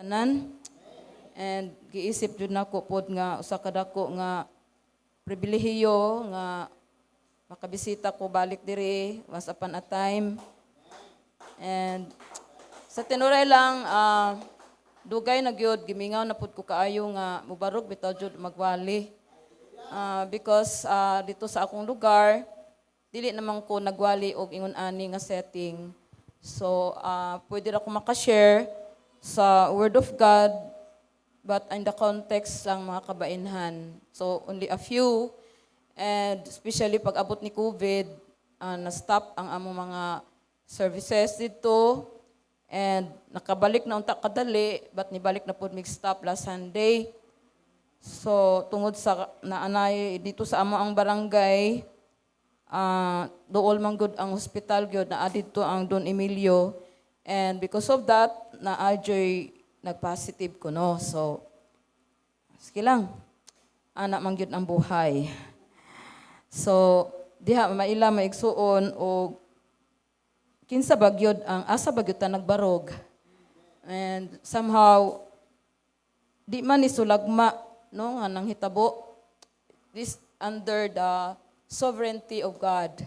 tanan. And giisip jud nako pod nga usa ka dako nga pribilehiyo nga makabisita ko balik diri once upon a time. And sa tinuray lang dugay na gyud gimingaw na pud ko kaayo nga mubarog bitaw jud magwali. Because dito sa akong lugar dili naman ko nagwali og ingon ani nga setting. So pwede ra ko maka-share sa Word of God, but in the context lang mga kabainhan. So only a few, and especially pag abot ni COVID, na-stop ang among mga services dito, and nakabalik na unta kadali, but nibalik na po mig-stop last Sunday. So tungod sa naanay dito sa amo ang barangay, dool man gud ang hospital gyud na adito ang Don Emilio, and because of that na ajoy nag-positive ko no. So sige lang, anak man gyud ang buhay. So diha maila maigsuon og kinsa bagyod ang asa bagyod ta nagbarog, and somehow di man ni sulagma no nga nang hitabo. This under the sovereignty of God,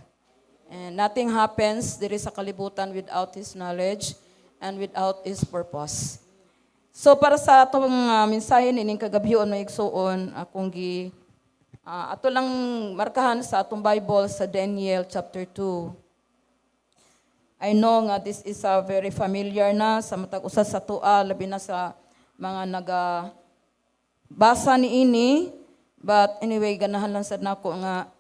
and nothing happens diri sa kalibutan without His knowledge and without His purpose. So para sa atong mensahe nining kagabhion maigsuon akong ato lang markahan sa atong Bible sa Daniel chapter 2. I know nga this is very familiar na sa matag usa sa tua, labi na sa mga basa ni ini, but anyway ganahan lang sad nako nga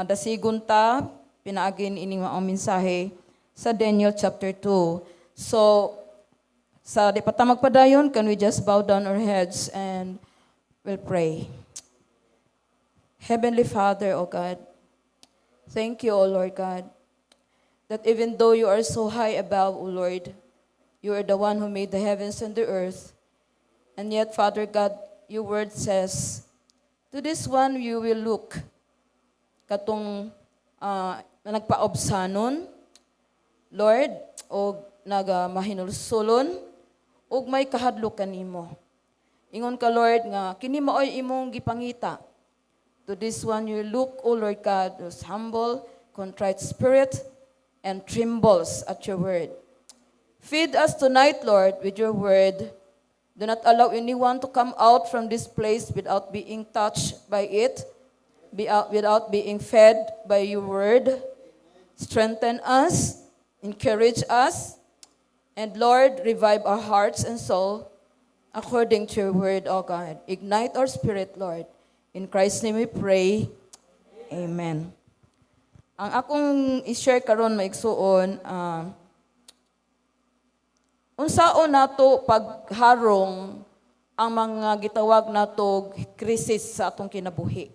dasigon ta pinaagin ining mga mensahe sa Daniel chapter 2. So sa di pa ta magpadayon, can we just bow down our heads and we'll pray. Heavenly Father, O God, thank you, O Lord God, that even though you are so high above, O Lord, you are the one who made the heavens and the earth. And yet, Father God, your word says, to this one you will look. Katong nagpaobsanon, Lord, o nagmahinulsulon, o may kahadlok kanimo. Ingon ka, Lord, nga kini maoy imong gipangita. To this one you look, O Lord God, who's humble, contrite spirit, and trembles at your word. Feed us tonight, Lord, with your word. Do not allow anyone to come out from this place without being touched by it, without being fed by your word. Strengthen us, encourage us, and Lord, revive our hearts and soul according to your word, O God. Ignite our spirit, Lord. In Christ's name we pray. Amen. Ang akong i-share karon maigsuon, unsaon nato pagharong ang mga gitawag nato krisis sa atong kinabuhi.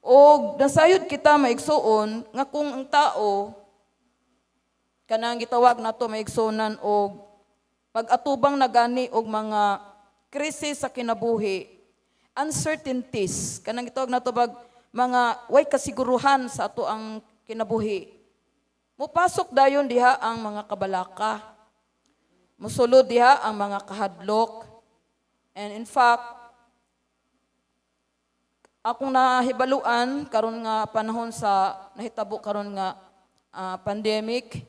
O nasayod kita maigsuon nga kung ang tao kanang gitawag nato maigsunan og pag-atubang na gani og mga krisis sa kinabuhi, uncertainties, kanang gitawag nato bag mga way kasiguruhan sa ato ang kinabuhi. Mupasok dayon diha ang mga kabalaka. Musulod diha ang mga kahadlok. And in fact, akong nahibaluan karon nga panahon sa nahitabo karon nga pandemic,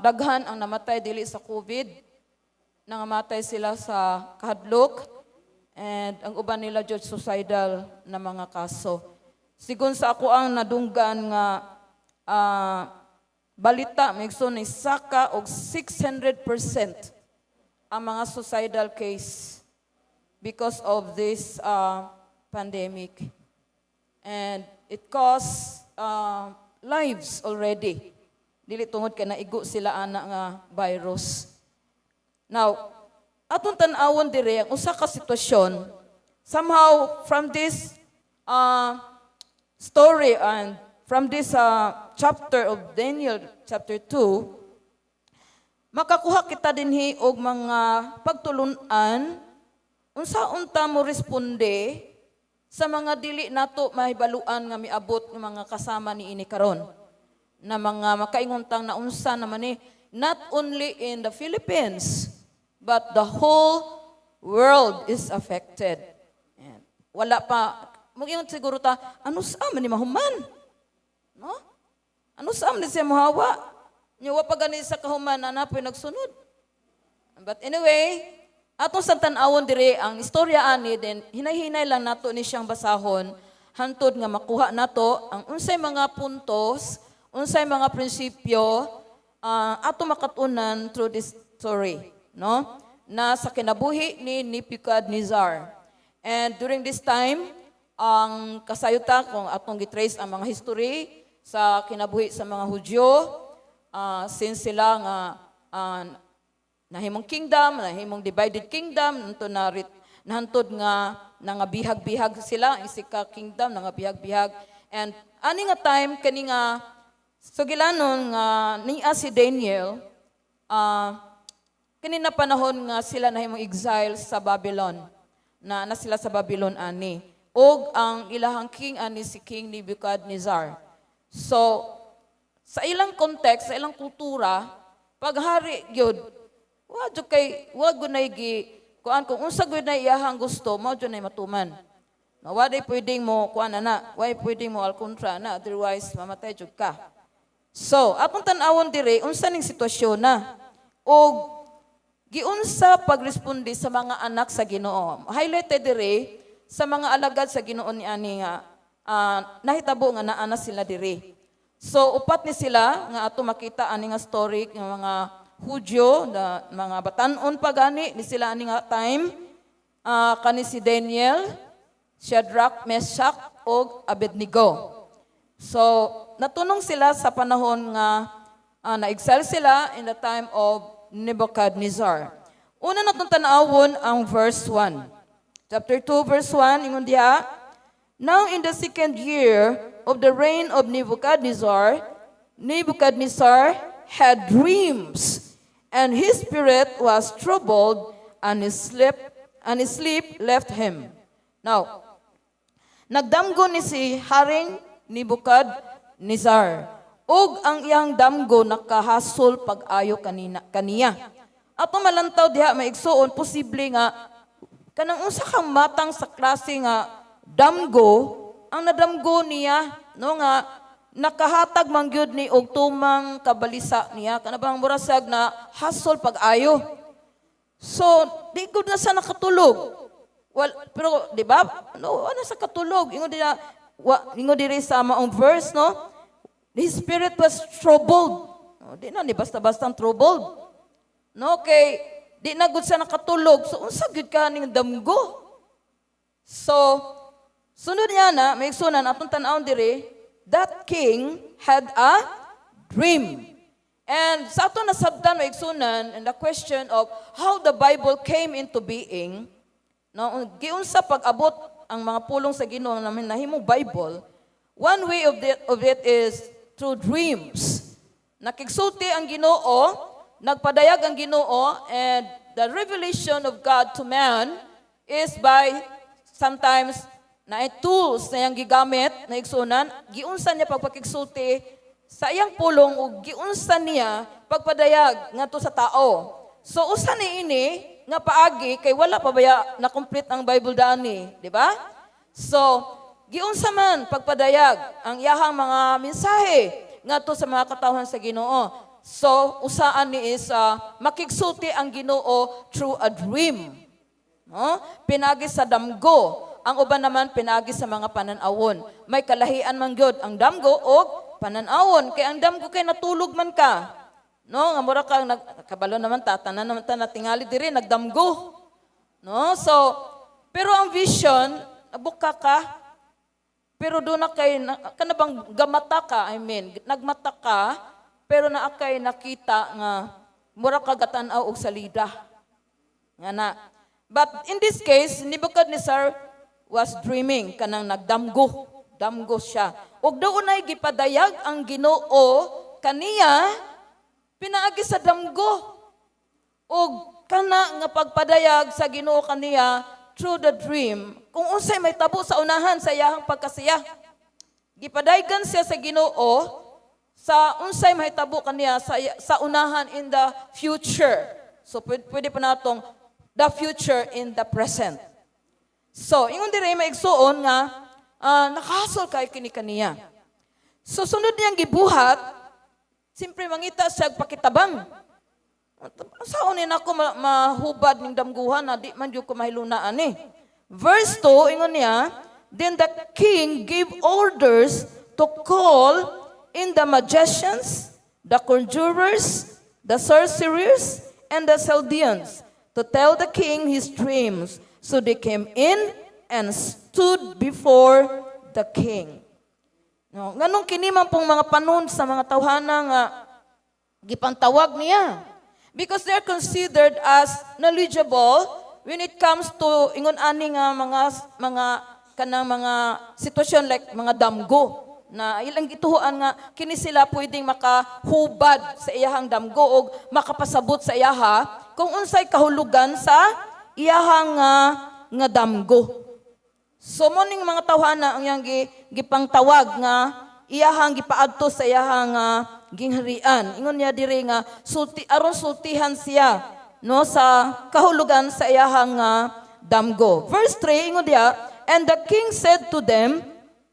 daghan ang namatay dili sa COVID, nangamatay sila sa kahadlok, and ang uban nila jud suicidal na mga kaso. Sigon sa ako ang nadunggan nga balita, maigsoon ni saka og 600% ang mga suicidal case because of this pandemic. And it costs lives already. Dili tungod kay naigo sila ana nga virus. Now, atong tan-awon dire ang usa ka sitwasyon. Somehow from this story and from this chapter of Daniel chapter 2, makakuha kita dinhi og mga pagtulun-an unsaon ta mo responde sa mga dili nato mahibaluan nga miabot ng mga kasama ni ini karon na mga makaingon tang na unsa naman ni not only in the Philippines but the whole world is affected. And wala pa, maging siguro ta, ano sa man ni mahuman? No? Ano sa man siya mahawa? Niya pa gani sa kahuman na napoy nagsunod. But anyway, atong sa tan-awon dire ang istorya ani then hinay-hinay lang nato ni siyang basahon hantod nga makuha nato ang unsay mga puntos, unsay mga prinsipyo ato makatunan through this story, no? Na sa kinabuhi ni Nebuchadnezzar. And during this time, ang kasayuta kung atong gitrace ang mga history sa kinabuhi sa mga Hudyo, since sila nga nahimong kingdom, nahimong divided kingdom, nahantod nga nangabihag-bihag sila, isika kingdom, nangabihag-bihag. And ani nga time, kani nga, sugilanon nga niya si Daniel, kanina panahon nga sila nahimong exile sa Babylon, na sila sa Babylon ani. Og ang ilahang king ani si King Nebuchadnezzar. So, sa ilang context, sa ilang kultura, paghari gyud wag gunay gi kuan kung unsa gyud na iyahang gusto mao gyud nay matuman. No, waday pwedeng mo kuan na, way pwedeng mo alkontra na, otherwise mamatay jud ka. So, atong tan-awon dire unsa ning sitwasyon na og giunsa pagresponde sa mga anak sa Ginoo. Highlighted dire sa mga alagad sa Ginoo ni ani nga nahitabo nga naa na sila dire. So, upat ni sila nga ato makita ani nga story nga mga Hudyo, na mga batanon pa gani, ni sila ani nga time, kani si Daniel, Shadrach, Meshach, o Abednego. So, natunong sila sa panahon nga na-exile sila in the time of Nebuchadnezzar. Una natong tanawon ang verse 1. Chapter 2, verse 1, ingon diha, now in the second year of the reign of Nebuchadnezzar, Nebuchadnezzar had dreams, and his spirit was troubled, and his sleep left him. Now, nagdamgo ni si Haring Nebuchadnezzar, ug ang iyang damgo nakahasol pag-ayo kaniya. Ato malantaw diha maigsuon posible nga kanang unsa kang matang sa klase nga damgo ang nadamgo niya no nga nakahatag man gyud ni og tumang kabalisa niya kanabang murasag na hasol pag-ayo. So di gud na sa nakatulog. Well, pero di ba? No, ano sa katulog? Ingon diri sa maong verse, no? His spirit was troubled. No, di na ni basta-basta troubled. No, kay di na gud sa nakatulog. So unsa gyud ka ning damgo? So sunod niya na may sunan atong tan-awon diri, that king had a dream. And sa ato nasabtan may sunan and the question of how the Bible came into being, no, giunsa pag-abot ang mga pulong sa Ginoo namin nahimong Bible, one way of it is through dreams. Nakigsulti ang Ginoo, nagpadayag ang Ginoo, and the revelation of God to man is by sometimes na tools na iyang gigamit na igsunan, giunsa niya pagpakigsulti sa iyang pulong o giunsa niya pagpadayag ngadto sa tao. So usa ni ini nga paagi kay wala pa baya na complete ang Bible dani, di ba? So giunsa man pagpadayag ang iyahang mga mensahe ngadto sa mga katawhan sa Ginoo. So usaan ni is makigsulti ang Ginoo through a dream. No? Pinagi sa damgo. Ang uban naman pinagi sa mga pananawon. May kalahian man gyud ang damgo o pananawon. Kay ang damgo kay natulog man ka. No, nga mura ka kabalo naman tatanan naman ta natingali diri nagdamgo. No? So, pero ang vision, nabuka ka. Pero do na kay kanabang gamata ka, nagmata ka, pero naa kay nakita nga mura ka gatan-aw og salida. Nga na. But in this case, Nebuchadnezzar was dreaming kanang nagdamgo siya. Ug doon ay gipadayag ang Ginoo kaniya pinaagi sa damgo. Ug kana nga pagpadayag sa Ginoo kaniya through the dream kung unsay may tabo sa unahan sa iyahang pagkasiya. Gipadayagan siya sa Ginoo sa unsay mahitabo kaniya sa unahan in the future. So pwede pa natong the future in the present. So, ingon dire maigsuon nga nakahasol kay kini kaniya. So sunod niyang gibuhat, simpre mangita siya pakitabang. Saan ni nako mahubad ning damguhan na di man gyud ko mahilunaan eh. Verse 2 ingon niya, then the king gave orders to call in the magicians, the conjurers, the sorcerers, and the Chaldeans to tell the king his dreams. So they came in and stood before the king. No, nganong kini man pong mga panon sa mga tawhana nga gipantawag niya. Because they're considered as knowledgeable when it comes to ingon ani nga mga kanang mga sitwasyon like mga damgo na ilang gituhuan nga kini sila pwedeng makahubad sa iyahang damgo o makapasabot sa iyaha kung unsay kahulugan sa iyahang nga damgo. So mo ning mga tawhana ang yang gipangtawag nga iyahang gipaadto sa iyahang gingharian. Ingon niya diri nga aron sultihan siya no sa kahulugan sa iyahang damgo. Verse 3 ingon diya, and the king said to them,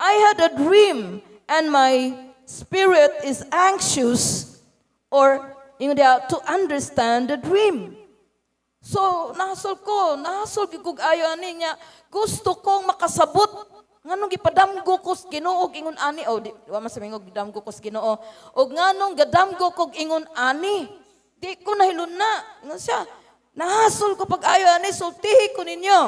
I had a dream and my spirit is anxious or ingon diya to understand the dream. So nahasol gigug ayo ani niya gusto kong makasabot nganong gipadamgo ko sa Ginoo ingon ani di wa man sa mingog gidamgo ko sa Ginoo og nganong gadamgo kog ingon ani di ko nahiluna nga siya nahasol ko pag ayo ani sultihi ko ninyo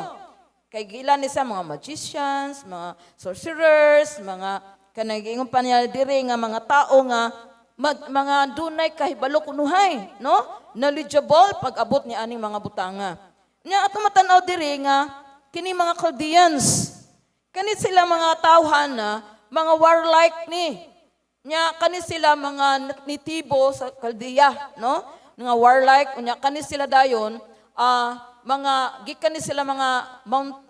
kay gila ni sa mga magicians, mga sorcerers, mga kanang ingon pa niya diri nga mga tao nga mga dunay kahibalo kunuhay no knowledgeable pag abot ni aning mga butanga nya ato matanaw diri nga kini mga Chaldeans kani sila mga tawhana, mga warlike ni. Nya kani sila mga nitibo sa Chaldeia, no? Mga warlike, unya kani sila dayon mga gikan ni sila mga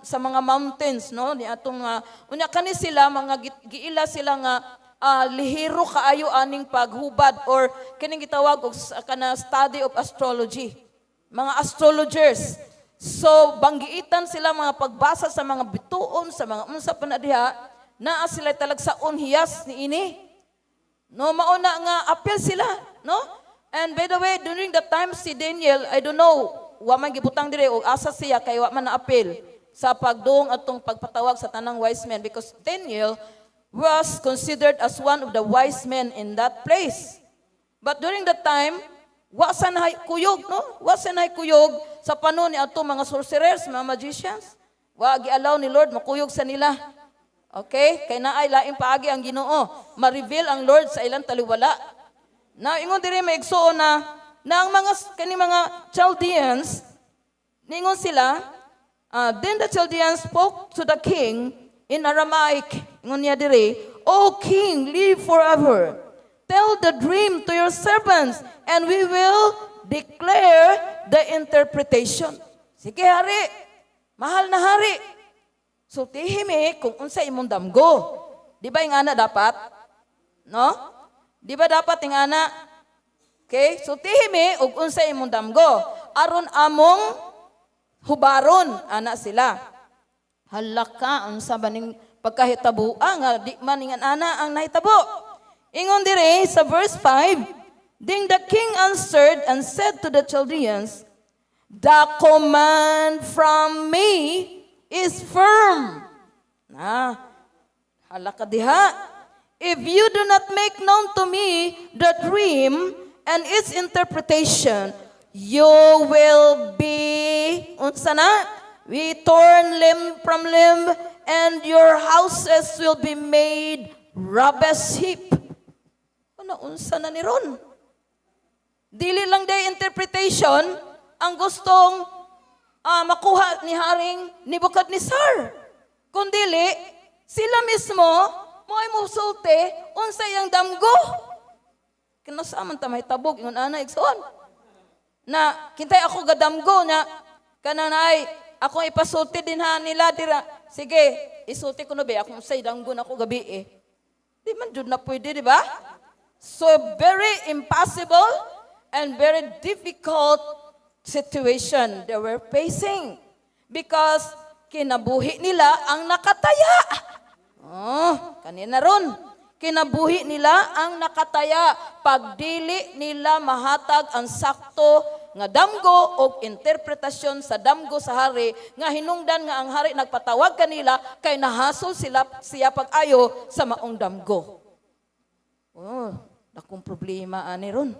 sa mga mountains, no? Ni atong unya kani sila mga giila sila nga lihiro kaayo aning paghubad or kining gitawag og kana study of astrology. Mga astrologers. So, banggiitan sila mga pagbasa sa mga bituon, sa mga unsa pa na diha, naa sila talagsaon hiyas ni ini. No, mauna nga appeal sila, no? And by the way, during that time si Daniel, I don't know, wa man gibutang dire og asa siya kay wa man na appeal sa pagduong atong pagpatawag sa tanang wise men because Daniel was considered as one of the wise men in that place. But during that time, wa sanay kuyog, no? Wa sanay kuyog sa panon ni ato mga sorcerers, mga magicians. Wa gi-allow ni Lord makuyog sa nila. Okay? Kay naay laing paagi ang Ginoo. Ma-reveal ang Lord sa ilang taliwala. Na ingon diri maigsuon na ang mga Chaldeans ningon sila, then the Chaldeans spoke to the king in Aramaic. Ingon niya diri, O king, live forever. Tell the dream to your servants, and we will declare the interpretation. Sige, hari. Mahal na hari. So, tihimi kung unsa imong damgo. Di ba yung ana dapat? No? Di ba dapat yung ana? Okay? So, tihimi ug unsa imong damgo. Aron among hubaron, ana sila. Halaka, unsa ba ning pagkahitabo? Nga, di man nga ana ang nahitabo. Ingon dire sa verse 5, then the king answered and said to the Chaldeans, the command from me is firm. Halaka diha. If you do not make known to me the dream and its interpretation, you will be, unsa na? We torn limb from limb, and your houses will be made rubbish heap. Unsa na ni ron? Dili lang day interpretation ang gustong makuha ni Haring Nebuchadnezzar. Kundili, sila mismo mo ay musulti unsay ang damgo. Kinasaaman ta mahitabo ingon ana igsoon. Na kintay ako gadamgo na kananay ako ipasulti din ha nila dira. Sige, isulti ko no be akong unsay damgo nako gabi eh. Di man jud na pwede, di ba? So very impossible and very difficult situation they were facing. Because kinabuhi nila ang nakataya. Oh, kanina ron. Kinabuhi nila ang nakataya. Pagdili nila mahatag ang sakto nga damgo o interpretasyon sa damgo sa hari, nga hinungdan nga ang hari nagpatawag kanila kay nahasol siya pag-ayo sa maong damgo. Oh, dakong problema ani ron.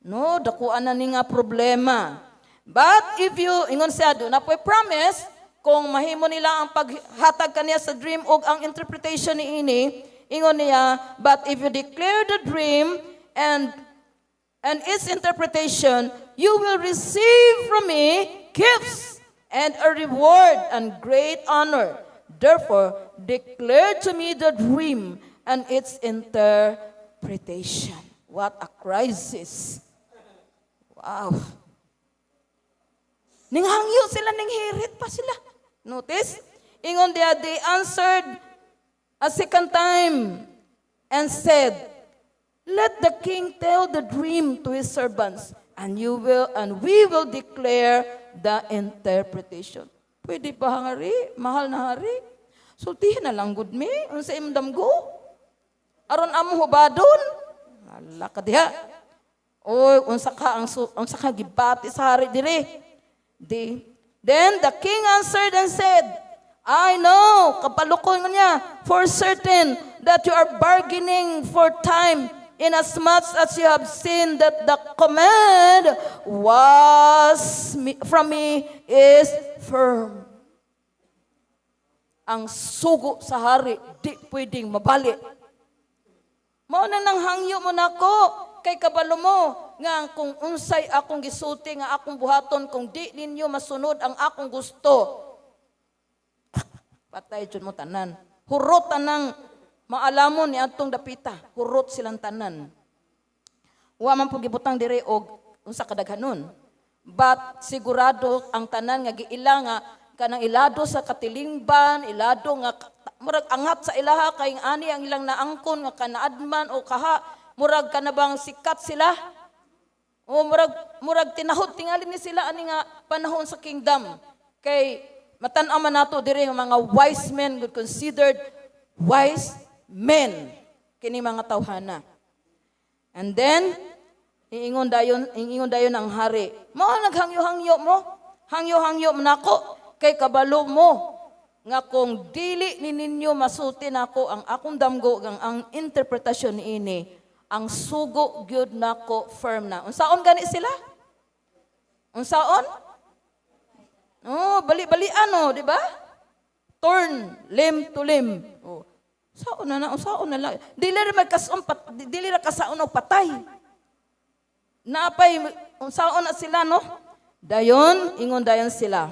No, dakuan na ni nga problema. But if you, ingon siya, do na po promise, kung mahimo nila ang paghatag kaniya sa dream o ang interpretation ni ini, ingon niya, but if you declare the dream and its interpretation, you will receive from me gifts and a reward and great honor. Therefore, declare to me the dream and its interpretation. What a crisis. Wow. Ninghangyo sila, ninghirit pa sila. Notice? Ingon dia, they answered a second time and said, let the king tell the dream to his servants, and we will declare the interpretation. Pwede ba hari? Mahal na hari? Sultihin na lang gud mi, unsa imong damgo? Aron amo hubadon? Ala ka diha. Oy, unsa ka gibati sa hari dire? Then the king answered and said, I know, kapalukon niya, for certain that you are bargaining for time, inasmuch as you have seen that the command from me is firm. Ang sugo sa hari, di pwedeng mabalik. Mao na nang hangyo mo nako, kay kabalo mo, nga kung unsay akong gisulti nga akong buhaton, kung di ninyo masunod ang akong gusto, patay jud mo tanan. Hurot tanang maalamon ni atong dapita. Hurot silang tanan. Wa man pud gibutang dire og unsa kadaghanon. But sigurado ang tanan nga giila nga kanang ilado sa katilingban, ilado nga murag angat sa ilaha kay ani ang ilang naangkon nga kanaadman o kaha, murag kanabang sikat sila. O murag tinahod tingali ni sila ani nga panahon sa kingdom. Kay matan-aw man nato diri nga mga wise men, good considered wise men kini mga tawhana. And then iingon dayon ang hari, mao naghangyo-hangyo mo, hangyo-hangyo nako kay kabalo mo nga kung dili ni ninyo masulti nako ang akong damgo ang interpretasyon niini, ang sugo gyud nako firm na. Unsaon gani sila? Unsaon? Oh, bali-balian, di ba? Turn limb to limb. Oh. Saon na lang. Dili ra kasaon og patay. Napay unsaon na sila, no? Dayon, ingon dayon sila.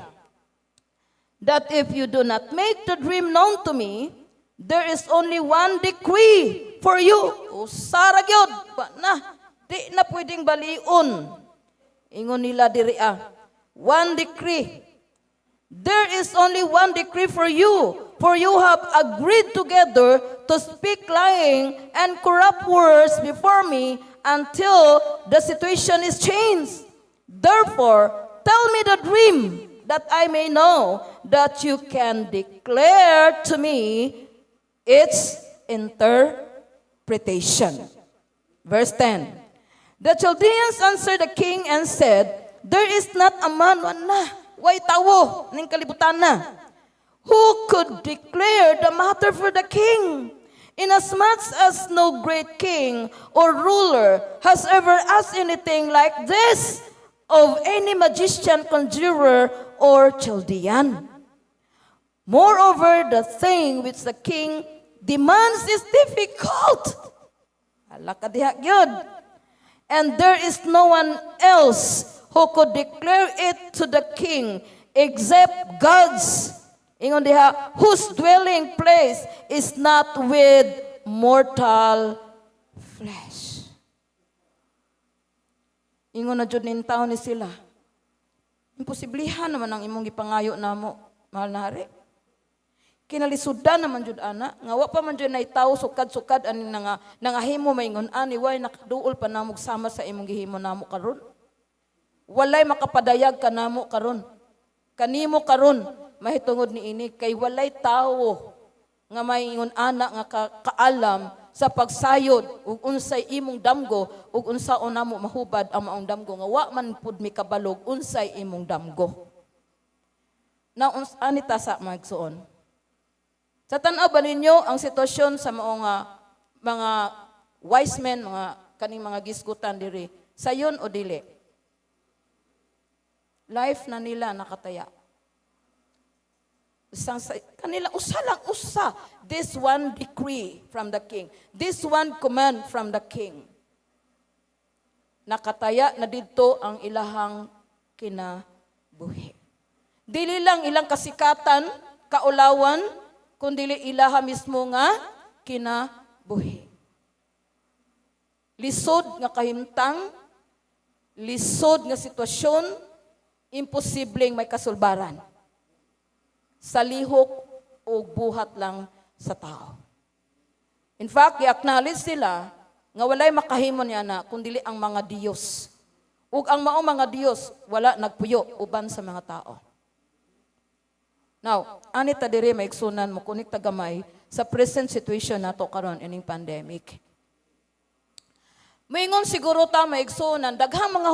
That if you do not make the dream known to me, there is only one decree for you. Usara gyud na di na pwedeng baliun. Ingon nila diri one decree. There is only one decree for you have agreed together to speak lying and corrupt words before me until the situation is changed. Therefore, tell me the dream, that I may know that you can declare to me its interpretation. Verse 10. The Chaldeans answered the king and said, there is not a man, way tawo, ning kalibutan na, who could declare the matter for the king, inasmuch as no great king or ruler has ever asked anything like this of any magician, conjurer, or Chaldean. Moreover, the thing which the king demands is difficult. Alakadiha gyud. And there is no one else who could declare it to the king except God's, ingon diha, whose dwelling place is not with mortal flesh. Ingon na jud nin taon ni sila. Imposiblihan naman ang imong gipangayo namo, mahal na hari. Kinalisudan naman jud ana, nga wa pa man jud nay tawo sukad-sukad ani nangahimo maingon ani way nakaduol pa namog sama sa imong gihimo namo karon. walay makapadayag kanamo karon. Kanimo karon mahitungod niini kay walay tawo nga maingon ana nga kaalam sa pagsayod ug unsay imong damgo ug unsaon namo mahubad ang maong damgo nga wa man pud mi kabalog unsay imong damgo. Now anita sa magsuon. Sa tan-aw ba ninyo ang sitwasyon sa maong mga wise men, mga kaning mga gisgutan diri, sayon o dili? Life na nila nakataya. Kanila usa lang usa. This one decree from the king. This one command from the king. Nakataya na didto ang ilahang kinabuhi. Dili lang ilang kasikatan, kaulawan, kundi ilaha mismo nga kinabuhi. Lisod nga kahimtang, lisod nga sitwasyon, imposibleng may kasulbaran. Sa lihok o buhat lang sa tao. In fact, i-acknowledge sila nga walay makahimo niya na kundi ang mga Diyos. Ug ang maong mga Diyos wala nagpuyo uban sa mga tao. Now, anita diri maigsunan mo kunik tagamay sa present situation nato karon ining pandemic. Moingon siguro ta maigsunan daghang mga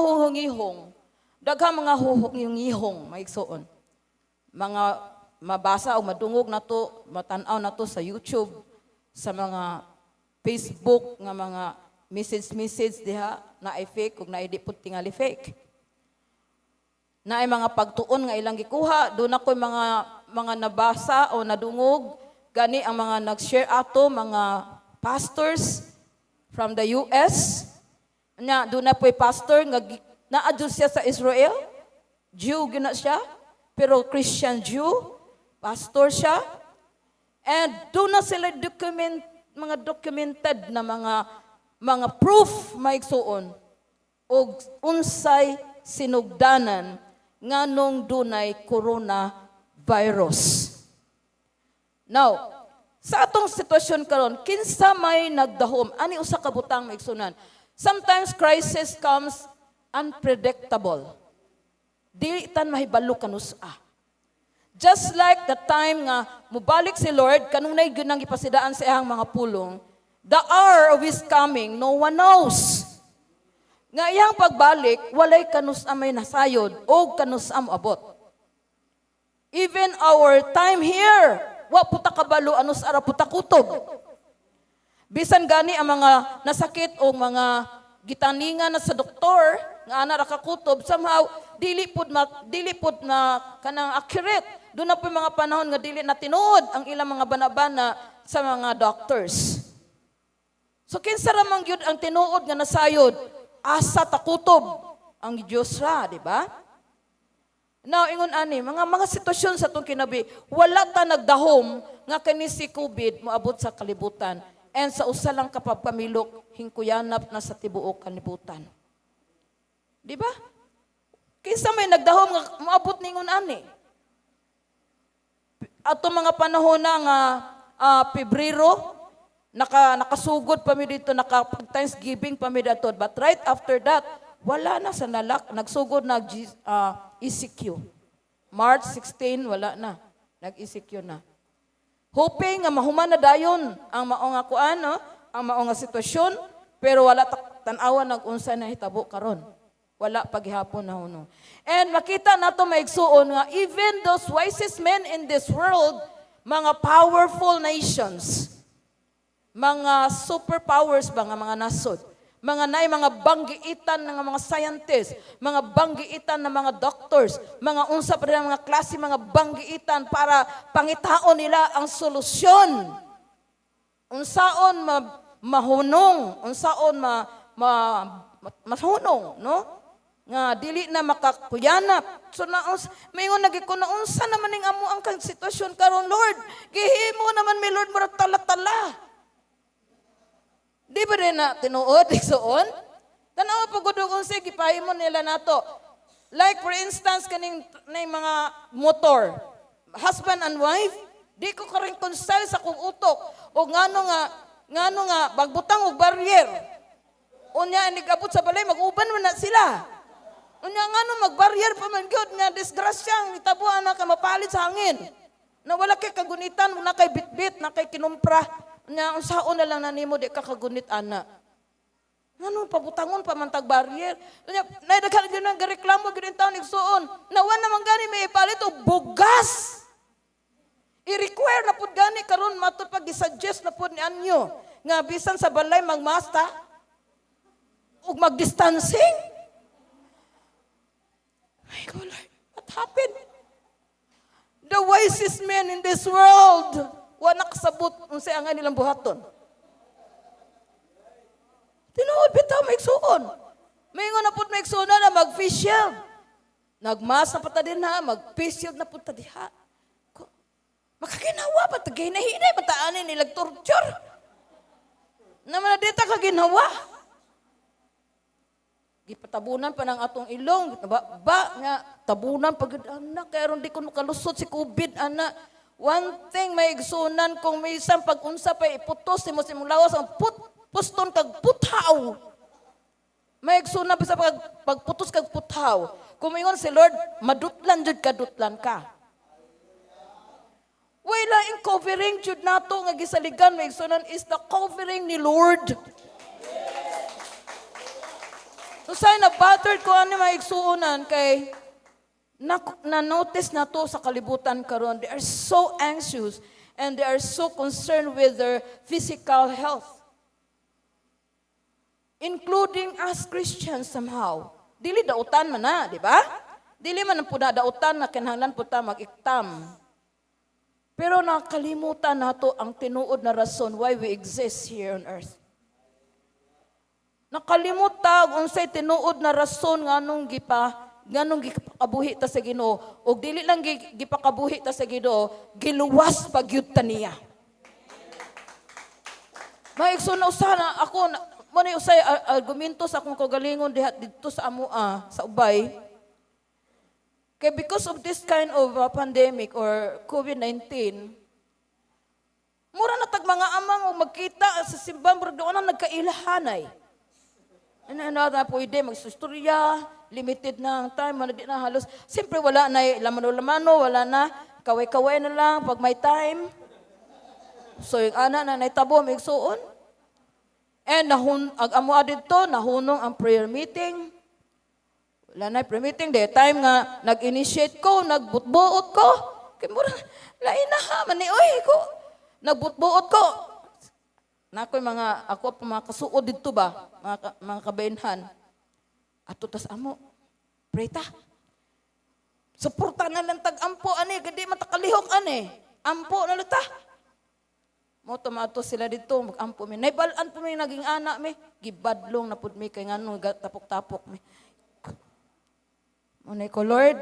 huhungihong maigsuon. Mga mabasa o madungog na to, matanaw na to sa YouTube, sa mga Facebook nga mga message diha na ay fake ug na ay di pud tingali fake. Na ay mga pagtuon nga ilang gikuha, doon ako'y mga nabasa o nadungog, gani ang mga nag-share ato, mga pastors from the US. Doon na po'y pastor, na-adjust siya sa Israel, Jew gina siya, pero Christian Jew, pastor siya. And doon na sila mga documented na mga proof maigsuon o unsay sinugdanan nganong dunay coronavirus. Now, sa atong sitwasyon karon, kinsa may nagdahom, ani usa ka butang maigsunan. Sometimes crisis comes unpredictable. Dili tan mahibalo kanusa. Just like the time nga mubalik si Lord kanung nay gyud nang gipasidaan sa iyang mga pulong, the hour of his coming no one knows. Nga iyang pagbalik walay kanusa may nasayod o kanusa moabot. Even our time here, wa puta kabalo anus ara puta kutob. Bisan gani ang mga nasakit o mga gitaningan na sa doktor nga ana ra kakutob, somehow dili pud na kanang accurate. Doon na po mga panahon nga dili na tinuod ang ilang mga banabana sa mga doctors. So kinsa ra man gyud ang tinuod nga nasayod, asa takutob ang Dios ra, di ba? Now ingon ani mga sitwasyon sa atong kinabi, wala ta nagdahom nga kani si COVID moabot sa kalibutan. And sa usa lang kapamilok, hingkuyanap na sa tibuok kalibutan. Di ba? Kinsa may nagdahom nga moabot ningon ani. Ato mga panahon na nga Pebrero, nakasugod pa mi dito, naka-Thanksgiving pa mi dito. But right after that, wala na sa nagsugod na ECQ. March 16, wala na. Nag-ECQ na. Hoping nga mahuman na dayon ang maong nga kuan, no? Ang maong nga sitwasyon, pero wala tan-awan nag-unsa na hitabo karon. Wala paghihapon na huno. And makita nato maigsuon nga even those wisest men in this world, mga powerful nations, mga superpowers ba nga mga nasod, mga banggiitan ng mga scientists, mga banggiitan ng mga doctors, mga unsa pa rin mga klase mga banggiitan para pangitaon nila ang solusyon. Unsaon mahunong, unsaon mahunong, no? Nga dili na makakuyanap. So mayon nagikuno unsa naman ning amo ang kang sitwasyon karon, Lord? Gihimo naman mi Lord mura tala-tala. Di ba rin na tinuod, igsuon? Tanawa pagod kung sige, pahimo nila nato. Like for instance, kaning mga motor, husband and wife, di ko ka rin consult sa kong utok. O ngano nga, bagbutang og barrier. O niya, nag-abot sa balay, mag-uban mo na sila. Unya nga no, mag-barrier pa man gyud nga disgrasyang itabuan na ka mapalit sa hangin. Na wala kay kagunitan, na kay bitbit, na kay kinumpra. Unya unsaon na lang nanimo di ka kagunit ana. Ano pabutangon pa man tag barrier. Unya nay daghan gyud nang reklamo gyud taon igsuon. Nawan naman gani may ipalit og bugas. I-require na pud gani karon matud pag i-suggest na pud ni anyo nga bisan sa balay magmasta ug mag-distancing. My God, Lord, what happened? The wisest men in this world, wala kasabot unsay ang nilang buhaton. Tinuod bitaw maigsuon. Maingon na pud maigsuon na mag-face shield. Nagmas na pata din ha, mag-face shield na pud ta diha. Makaginawa pa ta ginahinay mataanin nilag torture. Naman na dita ka ginawa. Gipatabunan pa ng atong ilong, ba nga tabunan pag anak kay aron di ko kalusot si COVID ana. One thing may igsunan kung may isang pag-unsa pa iputos mo si mong lawas ang puston kag puthaw. May igsunan pa sa pagputos kag puthaw. Kung ingon si Lord, madutlan jud kadutlan ka. Wala in covering jud nato nga gisaligan may igsunan is the covering ni Lord. Usay na battered ko ano maigsuunan kay na-notice na to sa kalibutan karon. They are so anxious and they are so concerned with their physical health. Including us Christians somehow. Dili dautan man na, di ba? Dili man po na dautan na kinahanglan po ta mag-iktam. Pero nakalimutan nato ang tinuod na rason why we exist here on earth. Nakalimutag unsay tinuod na rason nganong gipakabuhi ta sa Ginoo ug dili lang gipakabuhi ta sa Ginoo, giluwas pagyud ta niya. Maigsoon na usana ako mo ni usay argumento sa akong kagalingon diha didto sa amoa sa ubay. Kay because of this kind of pandemic or COVID-19, mura na tag mga amang o magkita sa simbahan pero doon na nagkailahanay. Ano na pwede magsustorya, limited na ang time, di na halos. Siyempre wala na lamano-lamano, wala na, kaway-kaway na lang pag may time. So yung ana na naitabo, may igsuon. And ag-amua dito, nahunong ang prayer meeting. Wala na prayer meeting, the time nga nag-initiate ko, nagbutbuot ko. Kaya mura, lain na ha, manioy ko. Nagbutbuot ko. Nakoy ako pa mga kasuod dito ba, mga kabainhan. Ato tas amo, preta. Suporta na lang tag-ampo, ani, gadi matakalihok, ani. Ampo na luta. Mo tumato sila dito, mag-ampo mi. Naibalaan po mi naging anak mi. Gibadlong na pud mi, kay nga nung tapok-tapok mi. Munay ko, Lord,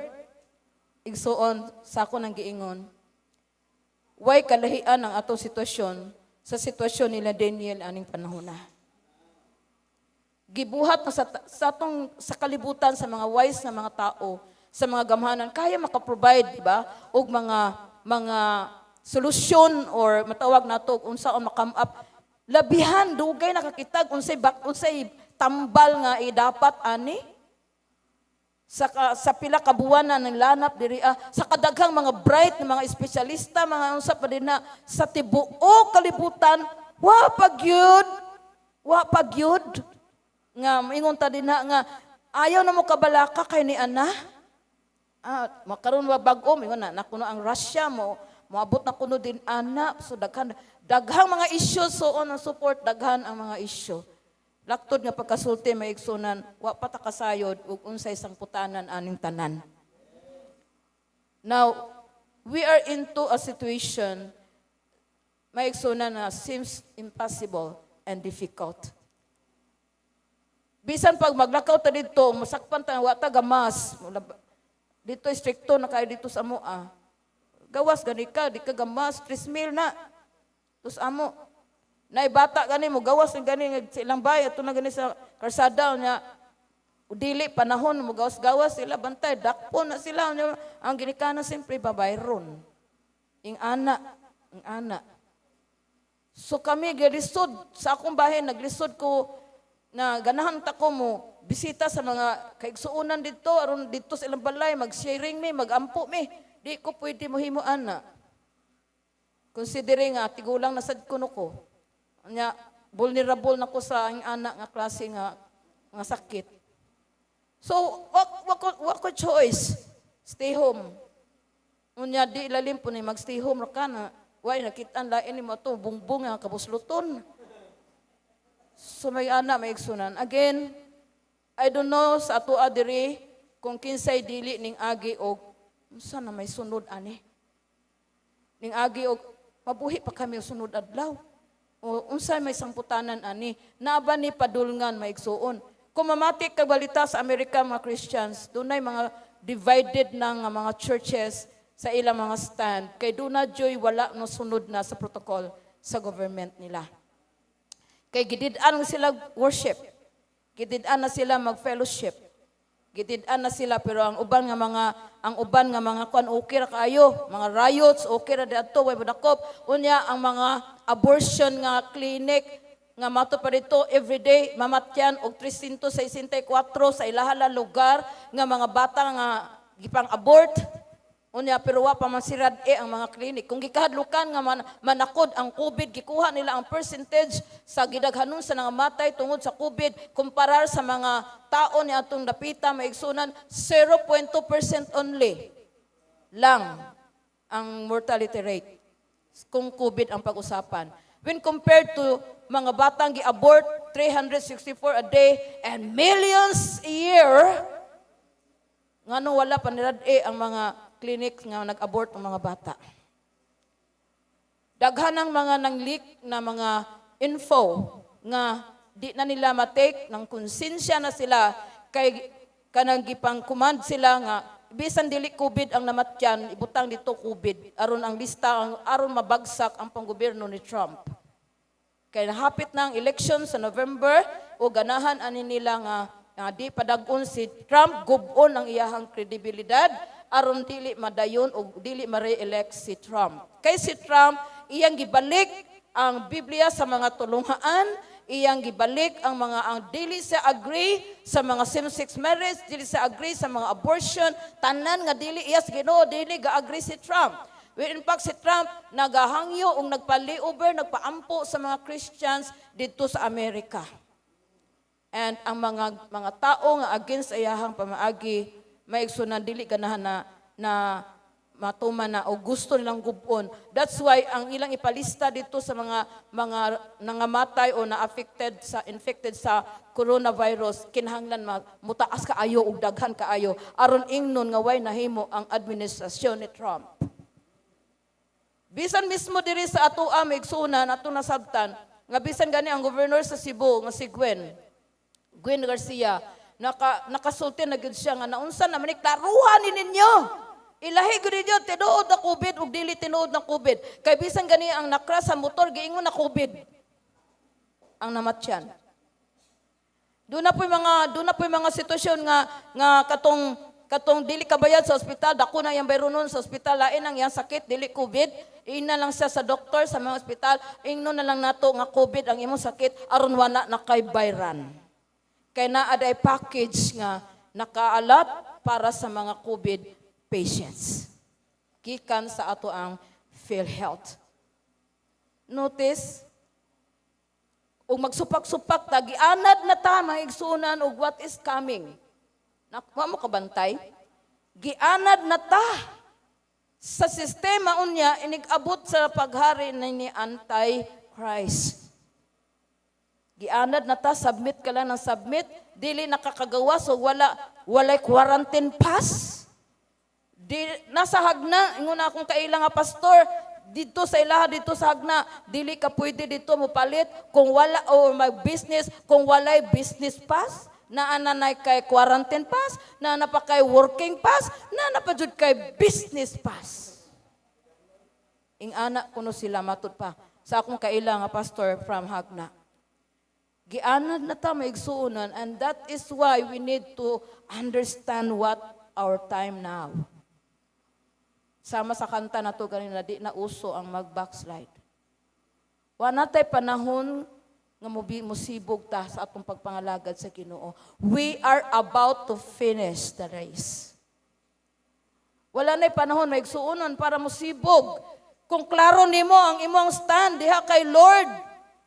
igsuon, sa ako nang giingon. Why kalahian ang atong sitwasyon? Sa sitwasyon nila Daniel aning panahon na. Gibuhat na sa kalibutan sa mga wise na mga tao, sa mga gamhanan, kaya makaprovide, di ba? Og mga solusyon or matawag nato unsaon makam up. Labihan dugay nakakitag unsay tambal nga dapat ani sa pila ka buwan na nilanap diri sa kadaghang mga bright na mga espesyalista mga unsa pa din na sa tibuok kalibutan wa pagyud nga ingon ta din nga ayaw na mo kabalaka kay ni ana makaron wa bag-o ingon na nakuno ang Russia mo moabot na kuno din ana so daghang mga issue so on ang support daghan ang mga issue. Laktod nga pagkasulti maigsunan, wa pata kasayod ug unsay sangputanan aning tanan. Now, we are into a situation maigsunan na seems impossible and difficult. Bisan pag maglakaw ta dito, masakpan ta wa ta gamas. Dito stricto na kay dito sa amoa. Gawas gani ka, di ka gamas 3,000 na. Tus amo nay bata gani mo gawas gani silang bay ato na gani sa karsada nya dili panahon mo gawas sila bantay dakpo na sila ang ginikana sempre babayron ing ana so kami gilisod sa akong bahay naglisod ko na ganahan ta ko mo bisita sa mga kaigsuunan dito, aron dito sa ilang balay, mag-sharing mi, mag-ampo mi. Di ko pwede mo himuan na. Considering nga, tigulang nasad ko no ko. Nya, vulnerable na ko sa ang anak nga klase nga sakit. So, wak ko choice. Stay home. Unya, di ilalim po ni mag-stay home ra ka na. Why, nakitaan lain ni mo ito, bungbong nga kabusluton. So, may anak, may igsunan. Again, I don't know sa ato adiri kung kinsay dili ning agi og unsa na may sunod ani. Ning agi og mabuhi pa kami sunod adlaw. O unsa may sangputanan ani. Naaba ni padulngan maigsuon. Kung mamati kag balita sa Amerika mga Christians, dunay mga divided na nga mga churches sa ilang mga stand. Kay duna joy wala no sunod na sa protocol sa government nila. Kay gidid-an sila worship. Gidid-an na sila mag-fellowship. Gidid-an na sila pero ang uban nga mga kwan okay ra kaayo, mga riots okay ra didto way badakop. Unya ang mga abortion nga clinic nga mato pa dito everyday mamatyan og 364 sa ilaha lugar nga mga bata nga gipang abort. Unya pero wa pa man sirad ang mga klinik. Kung gikahadlukan nga manakod ang COVID, gikuha nila ang percentage sa gidaghanon sa nangamatay tungod sa COVID kumparar sa mga tao ni atong dapita maigsunan 0.2% only lang ang mortality rate kung COVID ang pag-usapan. When compared to mga batang gi-abort 364 a day and millions a year, ngano wala pa nirad ang mga clinic nga nag-abort ng mga bata. Daghan ang mga nang-leak na mga info nga di na nila matake, ng konsensya na sila kay kanang gipang command sila nga bisan dili COVID ang namatyan, ibutang dito COVID aron ang lista aron mabagsak ang panggobyerno ni Trump. Kay hapit na ang election sa November o ganahan ani nila nga di padag-on si Trump gub-on ang iyahang kredibilidad aron dili madayon o dili ma-re-elect si Trump. Kay si Trump, iyang gibalik ang Biblia sa mga tulunghaan, iyang gibalik ang dili sa agree sa mga same-sex marriage, dili sa agree sa mga abortion, tanan nga dili iyas Ginoo, dili ga-agree si Trump. In fact, si Trump nagahangyo o nagpa-layover, nagpaampo sa mga Christians dito sa Amerika. And ang mga tao nga against iyahang pamaagi, maigsunan dili ganahan na matuman na o gusto nilang gubon. That's why ang ilang ipalista dito sa mga nangamatay o infected sa coronavirus kinahanglan mutaas kaayo ug daghan kaayo aron ingnon nga way nahimo ang administrasyon ni Trump. Bisan mismo diri sa atoa maigsunan ato nasabtan nga bisan gani ang gobernador sa Cebu nga si Gwen Garcia nakasulti na gud siya nga naunsa naman ni klaruhan ninyo. Ilahi gud ninyo tinuod na COVID ug dili tinuod na COVID. Kay bisan gani ang nakras sa motor giingon na COVID ang namatyan. Doon na po mga sitwasyon nga katong dili kabayad sa ospital, dako na yang bayronon sa ospital, lain ang yang sakit dili COVID. Ina lang siya sa doktor sa mga ospital, ingnon na lang nato nga COVID ang imong sakit aron wala na kay bayran. Kaya naaday package nga nakaalat para sa mga COVID patients. Gikan sa ato ang PhilHealth. Notice, ug magsupak-supak ta gianad na ta mahigsunan og what is coming. Wa mo kabantay. Gianad na ta sa sistema unya inig-abot sa paghari ni Antichrist. Gianad na ta, submit ka lang ng submit, dili nakakagawa so walay quarantine pass. Nasa hagna, ingon akong kailang nga pastor, dito sa ilaha, dito sa hagna, dili ka pwede dito mopalit kung wala o mag-business, kung walay business pass, naananay kay quarantine pass, naana pa kay working pass, naana pa jud kay business pass. Ing anak kuno sila matud pa sa akong kailang nga pastor from hagna. Gianad na ta maigsuonan, and that is why we need to understand what our time now. Sama sa kanta na to kanina, di na uso ang mag-backslide. Wa natay panahon nga musibog ta sa atong pagpangalagad sa Ginoo. We are about to finish the race. Wala na'y panahon maigsuonon para musibog. Kung klaro nimo ang imong stand diha kay Lord,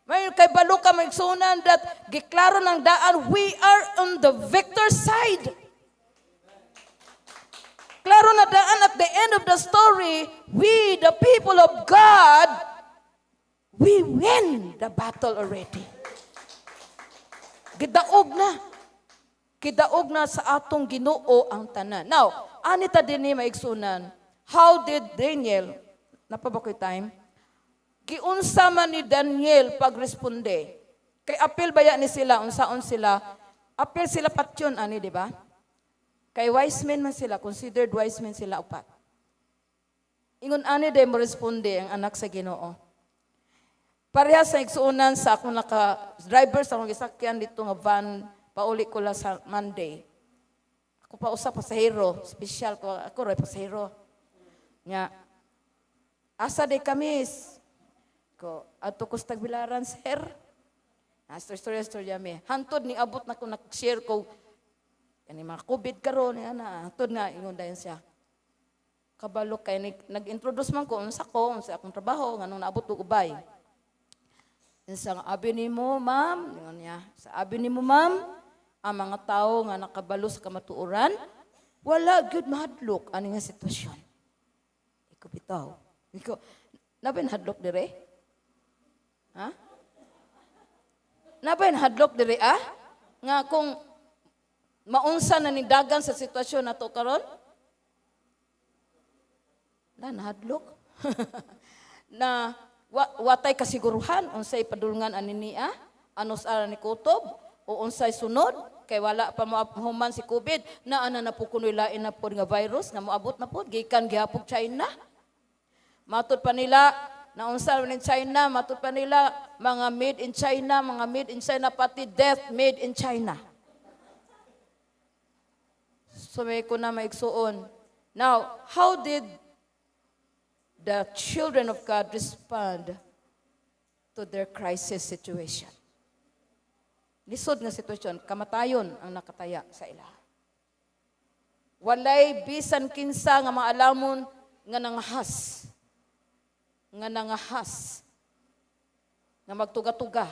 may kay balo ka maigsuonan that giklaro ng daan, we are on the victor side. Klaro na daan at the end of the story, we, the people of God, we win the battle already. Gidaog na. Gidaog na sa atong Ginoo ang tanan. Now, anita din ni maigsunan, how did Daniel, napabakoy time, giunsa man ni Daniel pagresponde? Kay apil baya ni sila, unsaon sila, apil sila patyon, ani, di ba? Kay wise men man sila, considered wise men sila upat. Ingon ani day mo responde ang anak sa Ginoo. Pareha sa igsuunan sa akong naka-driver sa akong gisakyan dito nga van, pauli ko lang sa Monday. Ako pa usa pasahero, special ko, ako ray pasahero. Nga, asa day kamis? Ko, ato ko sa Tagbilaran, sir. Story mi. Hantod ni abot na ko nag-share ko, kani mga COVID karon niya na, hantod nga, ingon dayon siya. Kabalo kay nag-introduce man ko unsa akong trabaho nganong naabot og ubay. Sa abi nimo, ma'am, ingon niya. Sa abi nimo, ma'am, ang mga tao nga nakabalo sa kamatuoran, wala gyud mahadlok ani nga sitwasyon. Ikaw bitaw. Ikaw nabay hadlok dire? Ha? Nabay hadlok dire Nga kung maunsa na ni dagan sa sitwasyon nato karon? Nahadlok. Na watay kasiguruhan unsay padulngan ani niya, anos ara ni kutob o unsay sunod kay wala pa mahuman si COVID na ana na po kunoy lain na pod nga virus nga moabot na pod gikan gihapog China. Matud pa nila na unsa man in China, matud pa nila mga made in China, pati death made in China. So may ko na maigsuon. Now, how did the children of God respond to their crisis situation? Lisod nga sitwasyon, kamatayon ang nakataya sa ila. Walay bisan kinsa nga maalamon nga nangahas. Nga magtuga-tuga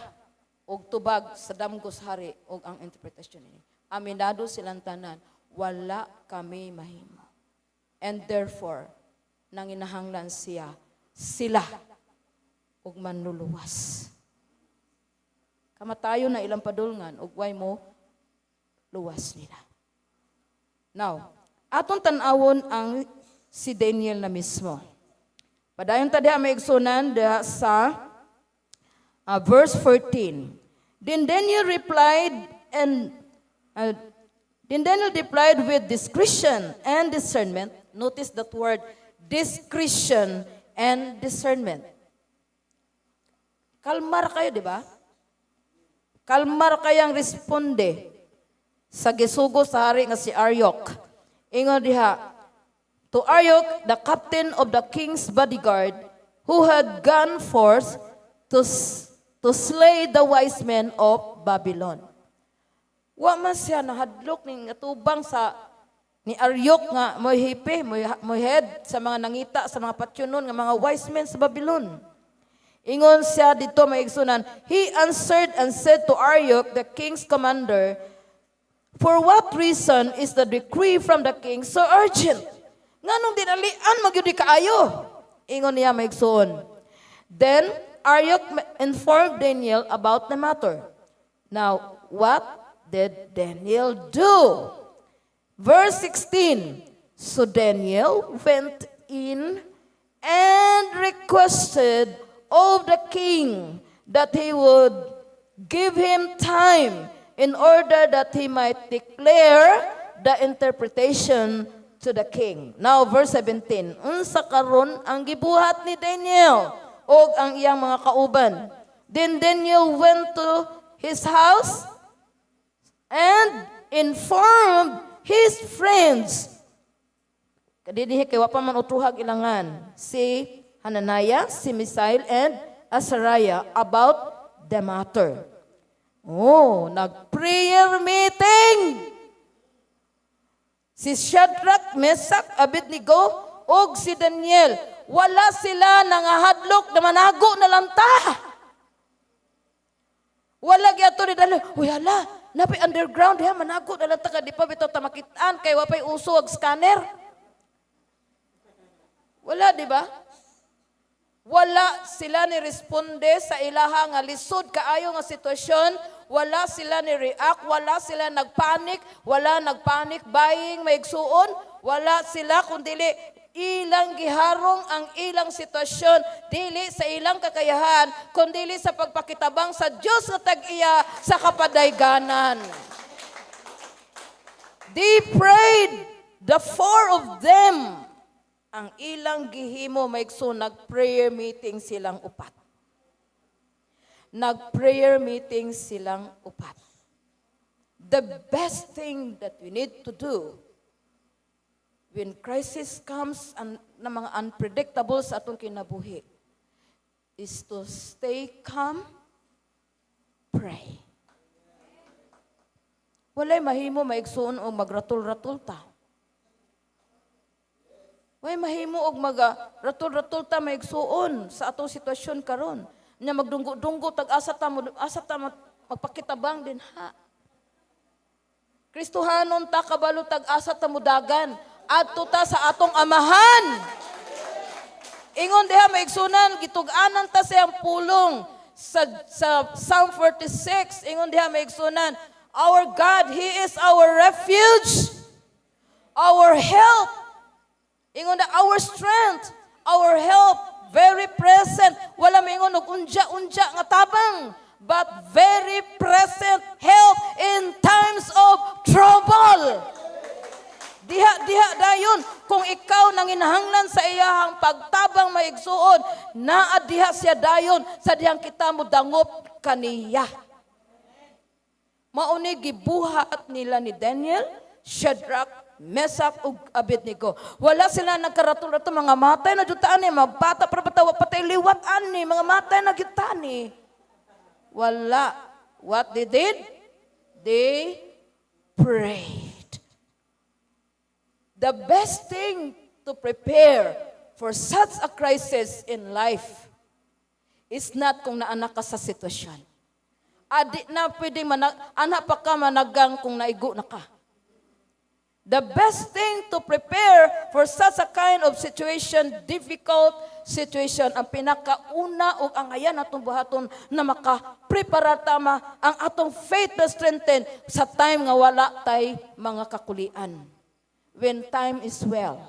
og tubag sa damgos hari og ang interpretasyon ni. Aminado silang tanan, wala kami mahimo. And therefore, nanginahanglan sila og manluluwas. Kamatayon na ilang padulngan ug way mo luwas nila. Now, atong tan-awon ang si Daniel na mismo. Padayon ta diha maigsunan diha sa verse 14. Then Daniel replied with discretion and discernment. Notice that word, discretion and discernment. Kalmar kayo, di ba? Kalmar kayang responde sa gisugo sa hari nga si Aryok. Ingon diha, to Aryok, the captain of the king's bodyguard, who had gone forth to slay the wise men of Babylon. Wa man siya nahadlok ning atubang sa ni Aryok nga moy hipe, moy head sa mga nangita sa mga patyonon nga mga wise men sa Babylon. Ingon siya dito maigsunan, he answered and said to Aryok, the king's commander, for what reason is the decree from the king so urgent? Nganong dinalian magyud kaayo? Ingon niya maigsuon. Then Aryok informed Daniel about the matter. Now, what did Daniel do? Verse 16. So Daniel went in and requested of the king that he would give him time in order that he might declare the interpretation to the king. Now, verse 17. Unsa karon ang gibuhat ni Daniel og ang iyang mga kauban. Then Daniel went to his house and informed his friends. Kadinihi kay wa pa man utuhag ilangan si Hananiah, si Misael, and Azariah about the matter. Oh, nag-prayer meeting. Si Shadrach, Meshach, Abednego, og si Daniel. Wala sila nangahadlok na manago na lanta. Wala gyato ni Daniel. Uy, hala, napi underground ha, manago na lanta ka. Di pa bitaw tamakitaan, kay wapay uso ag scanner. Wala, di ba? Wala sila ni responde sa ilaha nga lisod kaayo nga sitwasyon. Wala sila ni react, wala sila nagpanik, wala nagpanik buying maigsuon, wala sila kundili ilang giharong ang ilang sitwasyon, dili sa ilang kakayahan, kundili sa pagpakitabang sa Dios nga tag-iya sa kapadayganan. They prayed, the four of them, ang ilang gihimo maigsoon, nag-prayer meeting silang upat. Nag-prayer meeting silang upat. The best thing that we need to do when crisis comes na mga unpredictable sa atong kinabuhi is to stay calm, pray. Walay mahimo maigsuon o magratul-ratul ta. Walay mahimo og magratul-ratul ta maigsuon sa atong sitwasyon karon. Nya magdunggo-dunggo asa ta magpakitabang din ha. Kristohanon ta kabalo asa ta mudagan adto ta sa atong amahan. Ingon diha maigsunan gitug-anan ta siyang pulong sa Psalm 46. Ingon diha maigsunan, our God, He is our refuge, our help. Ingon na our strength, our help. Very present. Wala maingon og unja-unja nga tabang, but very present help in times of trouble. Diha dayon kung ikaw nanginahanglan sa iyahang pagtabang maigsuon, naa diha siya dayon sa dihang kita mo dangop kaniya. Mauni gibuhat nila ni Daniel, Shadrach, Meshach ug Abednego. Wala sila nagkaratul-ratul mga matay na jutaan ni mga bata para batawa patay liwat ani mga matay na jutaan ni. Wala. What they did? They prayed. The best thing to prepare for such a crisis in life is not kung naanak ka sa sitwasyon. Adi na pwedeng anak pa ka managang kung naigo na ka. The best thing to prepare for such a kind of situation, difficult situation, ang pinakauna o ang ayan atong buhaton na makaprepara tama ang atong faith na strengthen sa time nga wala tay mga kakulian. When time is well.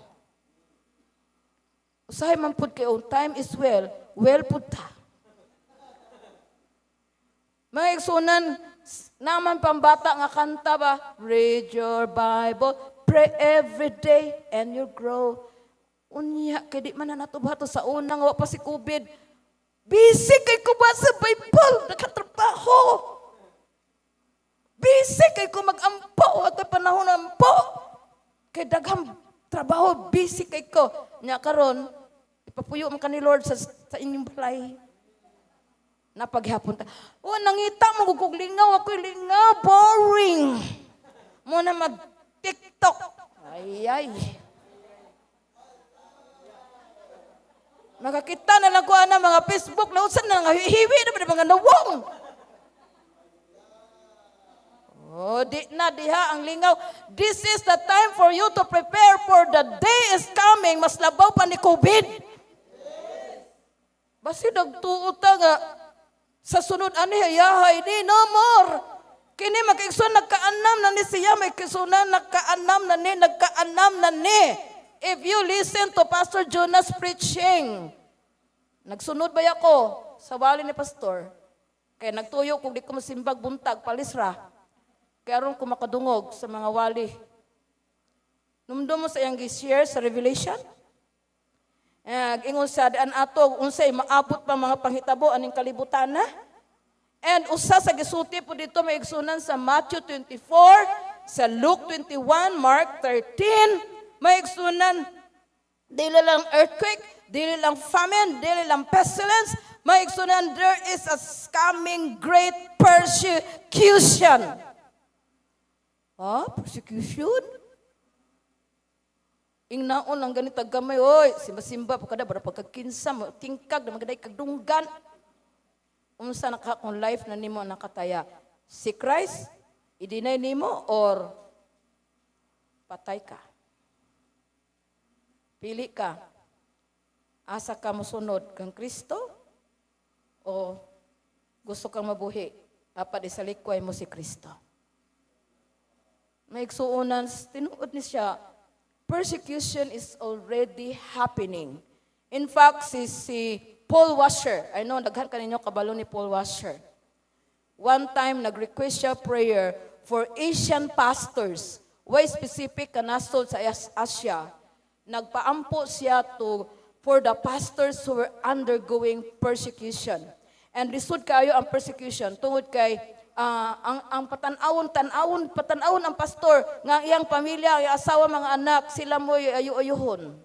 Usahay man pud kay time is well pud ta. Mga igsunan, naman pambata nga kanta ba? Read your Bible, pray every day, and you grow. Unya, kay di man na nato sa unang wa pa si COVID. Busy kay ko ba sa Bible, nakatrabaho. Busy kay ko mag-ampo, at panahon ampo. Kay daghang trabaho, busy kay ko. Nya karon, ipapuyo man ka ni Lord sa inyong balay. Napaghapon ta. Nangita mo kung lingaw, ako'y lingaw, boring. Muna mag-TikTok. Ay. Makakita na lang ko na mga Facebook, lausan na nga, hiwi na mga nawong. Diha ang lingaw. This is the time for you to prepare for the day is coming. Mas labaw pa ni COVID. Basi nagtuuta nga, sa sunod ani hayahay ni no more. Kini magkaigsuon nagkaanam na ni siya, may kisunan nagkaanam na ni. If you listen to Pastor Jonas preaching, nagsunod ba ako sa wali ni pastor? Kaya nagtuyo kung di ko masimbag buntag palisra. Kaya aron ko makadungog sa mga wali. Numdum mo sa iyang share sa Revelation? Ingon sa daan ato unsay maabot pa mga panghitabo aning kalibutan na. And usa sa gisulti po dito may igsunan sa Matthew 24, sa Luke 21, Mark 13, may igsunan dili lang earthquake, dili lang famine, dili lang pestilence, Maigsunan, there is a coming great persecution. Persecution? Ingnaon ang ganit gamay, oy, simba-simba pa kada bara pagkakinsa, tingkag na magaday kagdunggan. Unsa kung life na nimo nakataya? Si Christ, i-deny nimo or patay ka? Pili ka. Asa ka mosunod kang Kristo o gusto kang mabuhi apat sa likway mo si Kristo? May igsuunan, tinuod ni siya, persecution is already happening. In fact, si Paul Washer, I know, daghan ka ninyo kabalo ni Paul Washer. One time, nag-request siya prayer for Asian pastors. Why specific kanasod sa Asia? Nagpaampo siya for the pastors who were undergoing persecution. And lisod kayo ang persecution tungod kay ang patanawon ang pastor nga iyang pamilya, ang asawa, mga anak, sila mo ayu-ayuhon.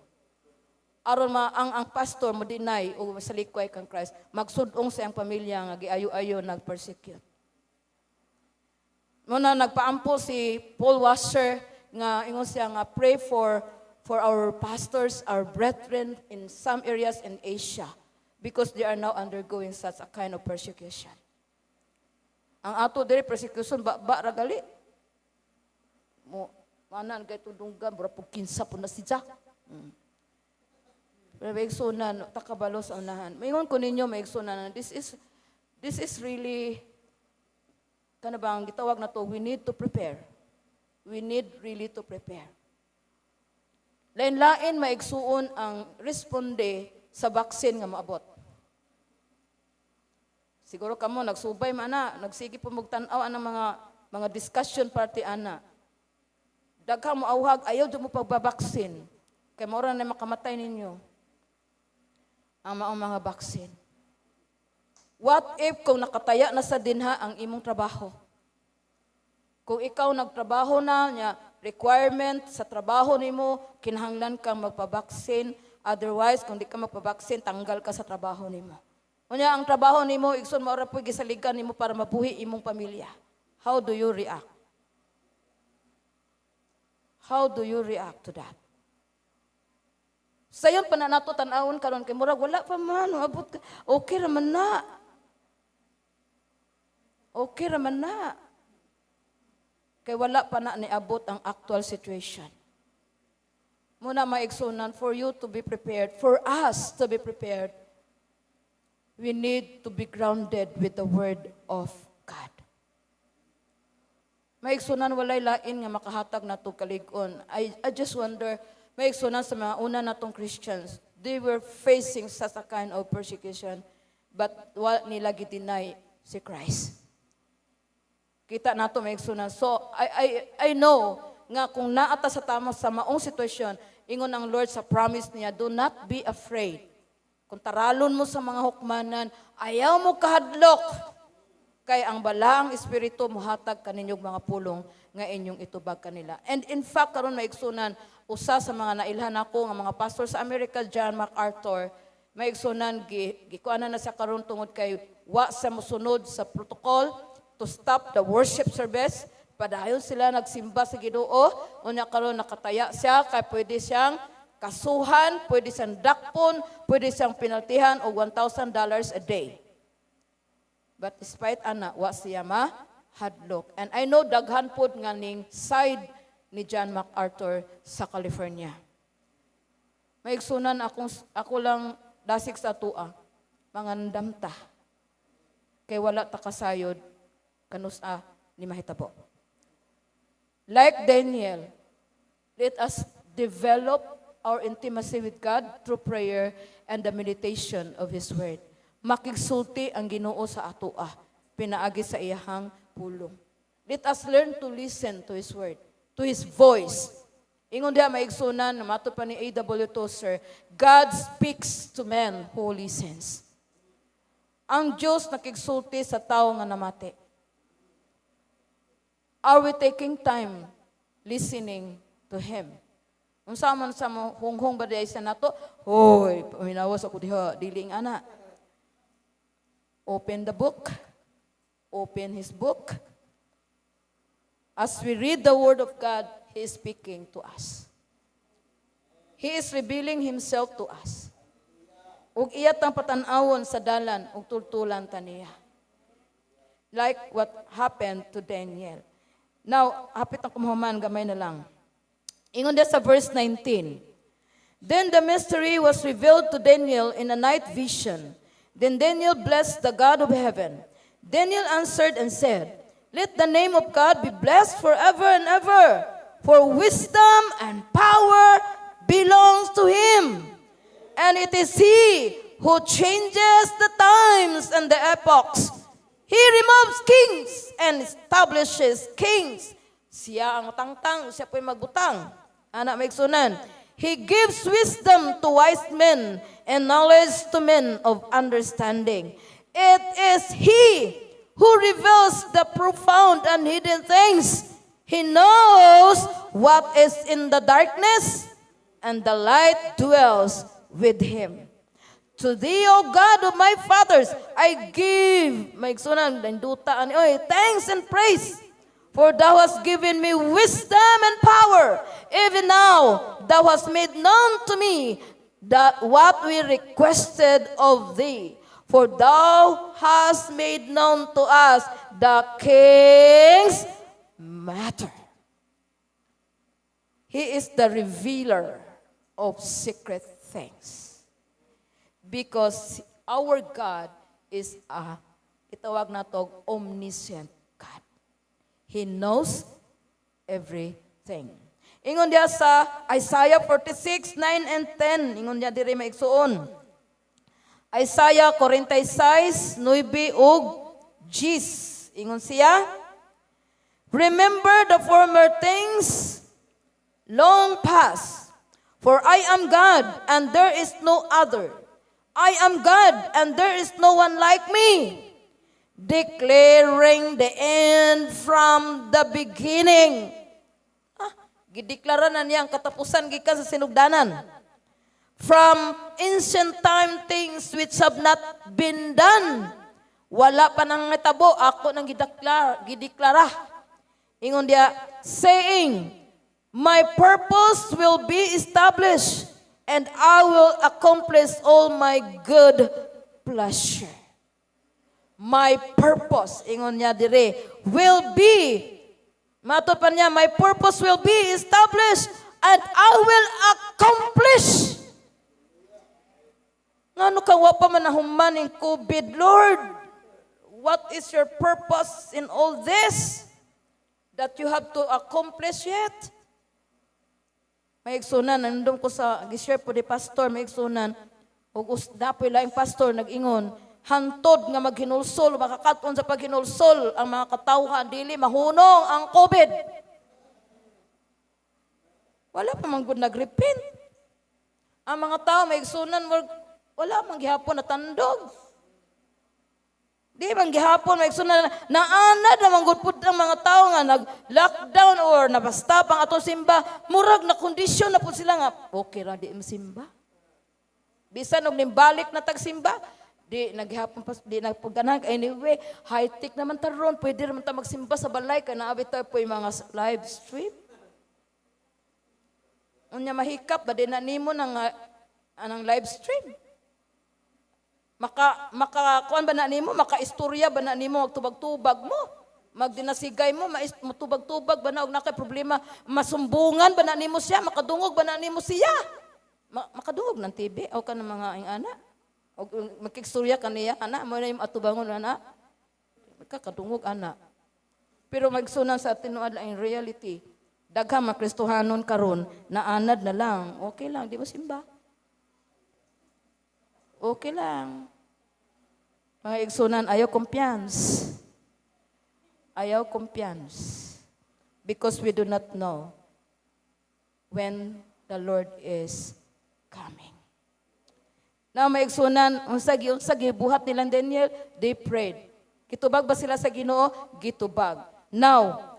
Aron ang pastor mo deny o sa likway kang Christ, magsudong sa iyang pamilya nga giayu-ayo nag-persecute. Muna nagpaampo si Paul Washer nga ingon siya nga pray for our pastors, our brethren in some areas in Asia because they are now undergoing such a kind of persecution. Ang ato diri persecution ba ragali. Mo manan kay tudunggan bura pug kinsa po na siya. Pero maigsunan takabalo sa unahan. Maingon ko ninyo maigsunan, this is really kana bang gitawag na to, we need to prepare. We need really to prepare. Lain-lain maigsuon ang responde sa vaccine nga maabot. Siguro kamo nagsubay man na, nagsigi po magtanaw ang mga discussion party ana. Daghang mo awhag ayaw mo pagbabaksin. Kay mora na makamatay ninyo ang maong mga vaccine. What if kung nakataya na sa dinha ang imong trabaho? Kung ikaw nagtrabaho na nya requirement sa trabaho nimo kinahanglan kang magpabaksin, otherwise kung di ka magpabaksin tanggal ka sa trabaho nimo. Unya ang trabaho nimo igsoon maura puy gisaligan nimo para mabuhi imong pamilya. How do you react? How do you react to that? Sayon pa na nato tan-awon karon kay murag wala pa man abot ka. Okay ra man na. Okay ra man na. Kay wala pa na niabot ang actual situation. Muna maigsunan for you to be prepared, for us to be prepared. We need to be grounded with the Word of God. Maigsunan walay lain nga makahatag na to kalig-on. I just wonder, maigsunan sa mga una natong Christians, they were facing such a kind of persecution, but wala nila gitinay si Christ. Kita nato maigsunan. So, I know nga kung naata sa tama sa maong sitwasyon, ingon ang Lord sa promise niya, do not be afraid. Kung taralon mo sa mga hukmanan, ayaw mo kahadlok. Kay ang balaang espiritu muhatag kaninyong mga pulong nga inyong itubag kanila. And in fact, karon maigsunan, usa sa mga nailhan ako nga mga pastor sa America, John MacArthur, maigsunan, gikuanan na sa karon tungod kay wa sa musunod sa protocol to stop the worship service. Padayon sila nagsimba sa Ginoo, unya karon nakataya siya kay pwede siyang kasuhan, pwede siyang dakpon, pwede siyang pinaltihan og $1,000 a day. But despite ana, wa siya mahadlok. And I know daghan pod nga ning side ni John MacArthur sa California. Maigsunan ako lang dasig sa tua, mga ndamta. Kay wala ta kasayod kanusa ni mahitabo. Like Daniel, let us develop our intimacy with God through prayer and the meditation of His Word. Makigsulti ang Ginoo sa atoa, pinaagi sa iyahang pulong. Let us learn to listen to His Word, to His voice. Ingon diha maigsunan, mato pa ni A.W. Tozer, God speaks to men who listens. Ang Diyos nakigsulti sa tao nga namati. Are we taking time listening to Him? Unsa man sa hunghong ba diay sa nato? Hoy, paminawas ako diha, diling ana. Open the book. Open his book. As we read the word of God, he is speaking to us. He is revealing himself to us. Ug iyat ang patanawon sa dalan ug tultulan ta niya. Like what happened to Daniel. Now, hapit ang kumuhuman, gamay na lang. Ingon dia sa verse 19. Then the mystery was revealed to Daniel in a night vision. Then Daniel blessed the God of heaven. Daniel answered and said, "Let the name of God be blessed forever and ever, for wisdom and power belongs to him. And it is he who changes the times and the epochs. He removes kings and establishes kings." Siya ang tangtang, siya po'y magbutang. Anak maigsunan. He gives wisdom to wise men and knowledge to men of understanding. It is he who reveals the profound and hidden things. He knows what is in the darkness, and the light dwells with him. To thee, O God of my fathers, I give, thanks and praise, for thou hast given me wisdom and power. Even now, thou hast made known to me that what we requested of thee. For thou hast made known to us the king's matter. He is the revealer of secret things. Because our God is itawag na to, omniscient God. He knows everything. Ingon dia sa Isaiah 46, 9 and 10. Ingon dia diri maigsuon. Isaiah 46, 9 ug 10. Ingon siya, "Remember the former things long past, for I am God and there is no other. I am God and there is no one like me, declaring the end from the beginning." Gideklara na niya ang katapusan gikan sa sinugdanan. From ancient time things which have not been done. Wala pa nang natabo, ako nang gideklara. Ingon dia, saying, "My purpose will be established, and I will accomplish all my good pleasure." My purpose, ingon niya dire, will be, matod pa niya, my purpose will be established, and I will accomplish. Ngano ka wa pa man nahuman ng COVID, Lord? What is your purpose in all this that you have to accomplish yet? May igsunan, nandun ko sa gishare po di pastor, may igsunan, ug dapoy laing pastor nag-ingon, hantod nga maghinulsol, makakaton sa paghinulsol ang mga katawhan, dili mahunong ang COVID. Wala pa man gud nagrepent. Ang mga tao may igsunan, wala man gihapon na tandog. Di man gihapon may igsunan, naanad naman gud pud ang mga tao nga nag-lockdown or nabasta pang atong simba, murag na kondisyon na pud sila nga, okay ra di simba. Bisan og nimbalik na tagsimba, di naghihapon pa, di nagpagdanag. Anyway, high-tech naman taron, pwede naman ta magsimba sa balay, kaya naabit tayo po yung mga live stream. Unya mahikap, ba di na nimo ng live stream? Kuan ba na nimo? Maka-istorya ba na nimo? Magtubag-tubag mo? Magdinasigay mo? Matubag-tubag ba na? Huwag na kay problema. Masumbungan ba na nimo siya? Makadungog ba na nimo siya? Makadungog ng TV o ka ng mga anak. O magkiksturya ka niya, anak, mo na yung atubangon, anak. Magkakadungog, anak. Pero magsunan sa tinuad lang reality. Daghang mga Kristohanon karon naanad na lang. Okay lang, di ba simba? Okay lang. Mga igsunan, ayaw kumpiyansa. Ayaw kumpiyansa. Because we do not know when the Lord is coming. Now, maigsunan, unsagi buhat nilang Daniel, they prayed. Gitubag ba sila sa Ginoo? Gitubag. Now,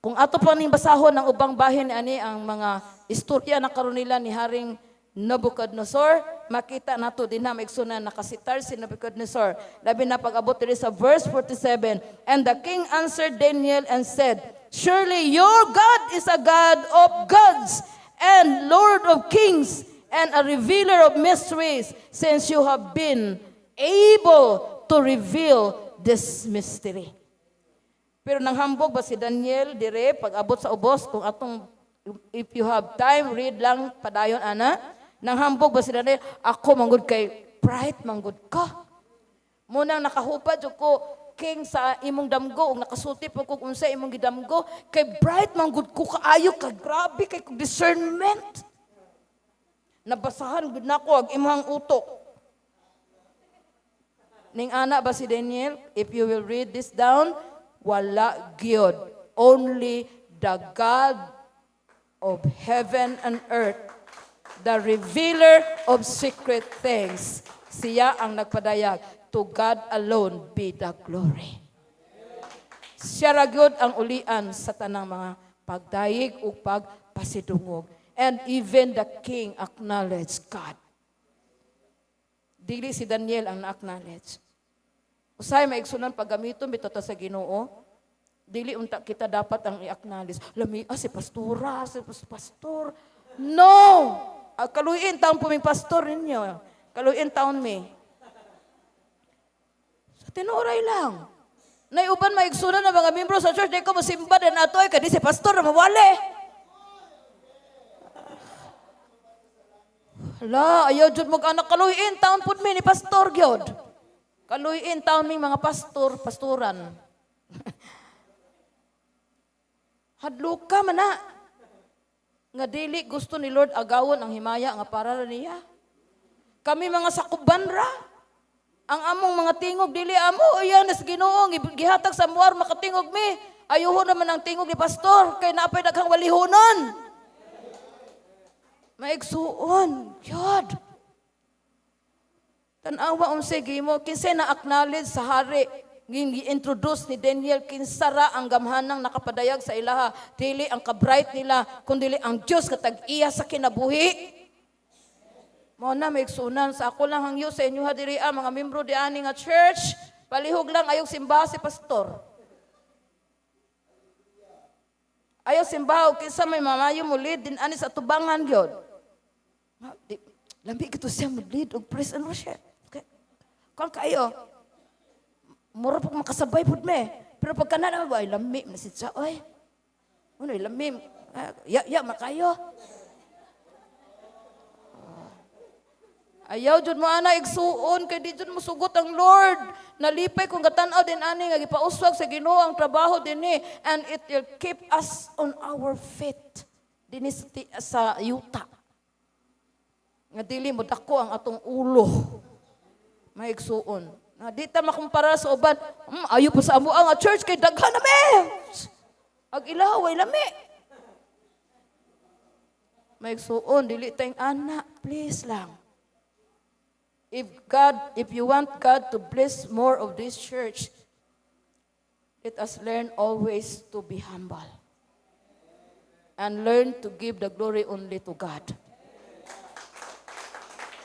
kung ato pa ning basahon ng ubang bahin ani ang mga istorya na karon nila ni Haring Nebuchadnezzar, makita nato din na maigsunan nakasitar si Nebuchadnezzar. Labi na pag-abot diri sa verse 47. And the king answered Daniel and said, surely your God is a God of gods and Lord of kings and a revealer of mysteries, since you have been able to reveal this mystery. Pero nanghambog ba si Daniel dire pag-abot sa ubos kung atong if you have time read lang padayon ana. Nanghambog ba si Daniel, ako manggod kay bright manggod ka. Munang nakahupad jud ko king sa imong damgo ug nakasulti pa ko unsa imong gidamgo kay bright manggod ko kaayo ka grabe kay kog discernment. Nabasahan gud nako ag imong utok. Ning ana ba si Daniel, if you will read this down, wala gyud, only the God of heaven and earth, the revealer of secret things. Siya ang nagpadayag. To God alone be the glory. Siya ra gyud ang ulian sa tanang mga pagdayeg ug pagpasidungog. And even the king acknowledged God. Dili si Daniel ang na-acknowledge. Usay maigsunan paggamiton bitaw ta sa Ginoo. Dili unta kita dapat ang i-acknowledge. Lami si pastora, si pastor. No! Kaluin taon po may pastor ninyo. Kaluin taon may. Sa tinuray lang. Naiuban maigsunan ng mga membro sa church, di ko masimba din atoy, kadi si pastor na mawali. Hala, ayaw jud mo anak kaluin taon po may ni pastor gyud. Kaluin taon may mga pastoran. Hadlo ka man na. Nga dili gusto ni Lord agawon ang himaya nga para niya. Kami mga sakuban ra. Ang among mga tingog dili amo uyan sa Ginoo gihatag sa muar makatingog mi. Ayuho naman ang tingog ni pastor kay naapay daghang walihonon. Maigsuon, God. Tanawa unsay gimo kinsay na acknowledge sa hari gi-introduce ni Daniel kinsara ang gamhanang nakapadayag sa ilaha, dili ang ka-bright nila, kundi ang Dios nga tag-iya sa kinabuhi. Mao na maigsunan sa ako lang hangyo sa inyo diri mga membro di ani nga church, palihog lang ayog simbahan si pastor. Ayaw simbahan kinsa may mamayo mo lead din ani sa tubangan gyud. Lambi kito siya mo lead og praise and worship. Okay. Kung kayo mura pag makasabay pud me. Pero pag kanana ay lambi na si siya oy. Uno lambi ya makayo. Ayaw jud mo ana igsuon kay di jud mo sugot ang Lord. Nalipay kung gatan-aw din ani nga gipauswag sa Ginoo ang trabaho dinhi and it will keep us on our feet. Dinhi sa yuta. Nga dili mo dako ang atong ulo. Maigsuon. Di ta makumpara sa uban. Ayo pa sa amo ang church kay daghan na me. Ag ilaway lami. Maigsuon dili tayong ana, please lang. If you want God to bless more of this church, let us learn always to be humble. And learn to give the glory only to God.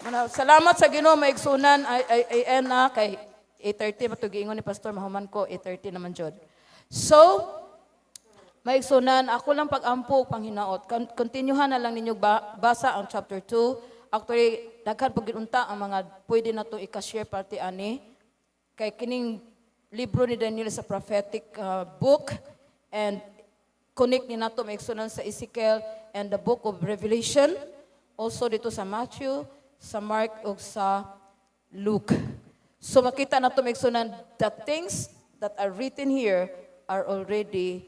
Salamat sa Ginoo maigsunan ay na kay 8:30 matugiingon ni pastor mahuman ko 8:30 naman jud. So maigsunan ako lang pag-ampo panghinaot. Continuehan na lang ninyo basa ang chapter 2. Actually daghan pag ginunta ang mga pwede na to i-share party ani kay kining libro ni Daniel sa prophetic book and connect ni nato maigsunan sa Ezekiel and the book of Revelation, also dito sa Matthew, sa Mark ug sa Luke. So makita nato maigsunan the things that are written here are already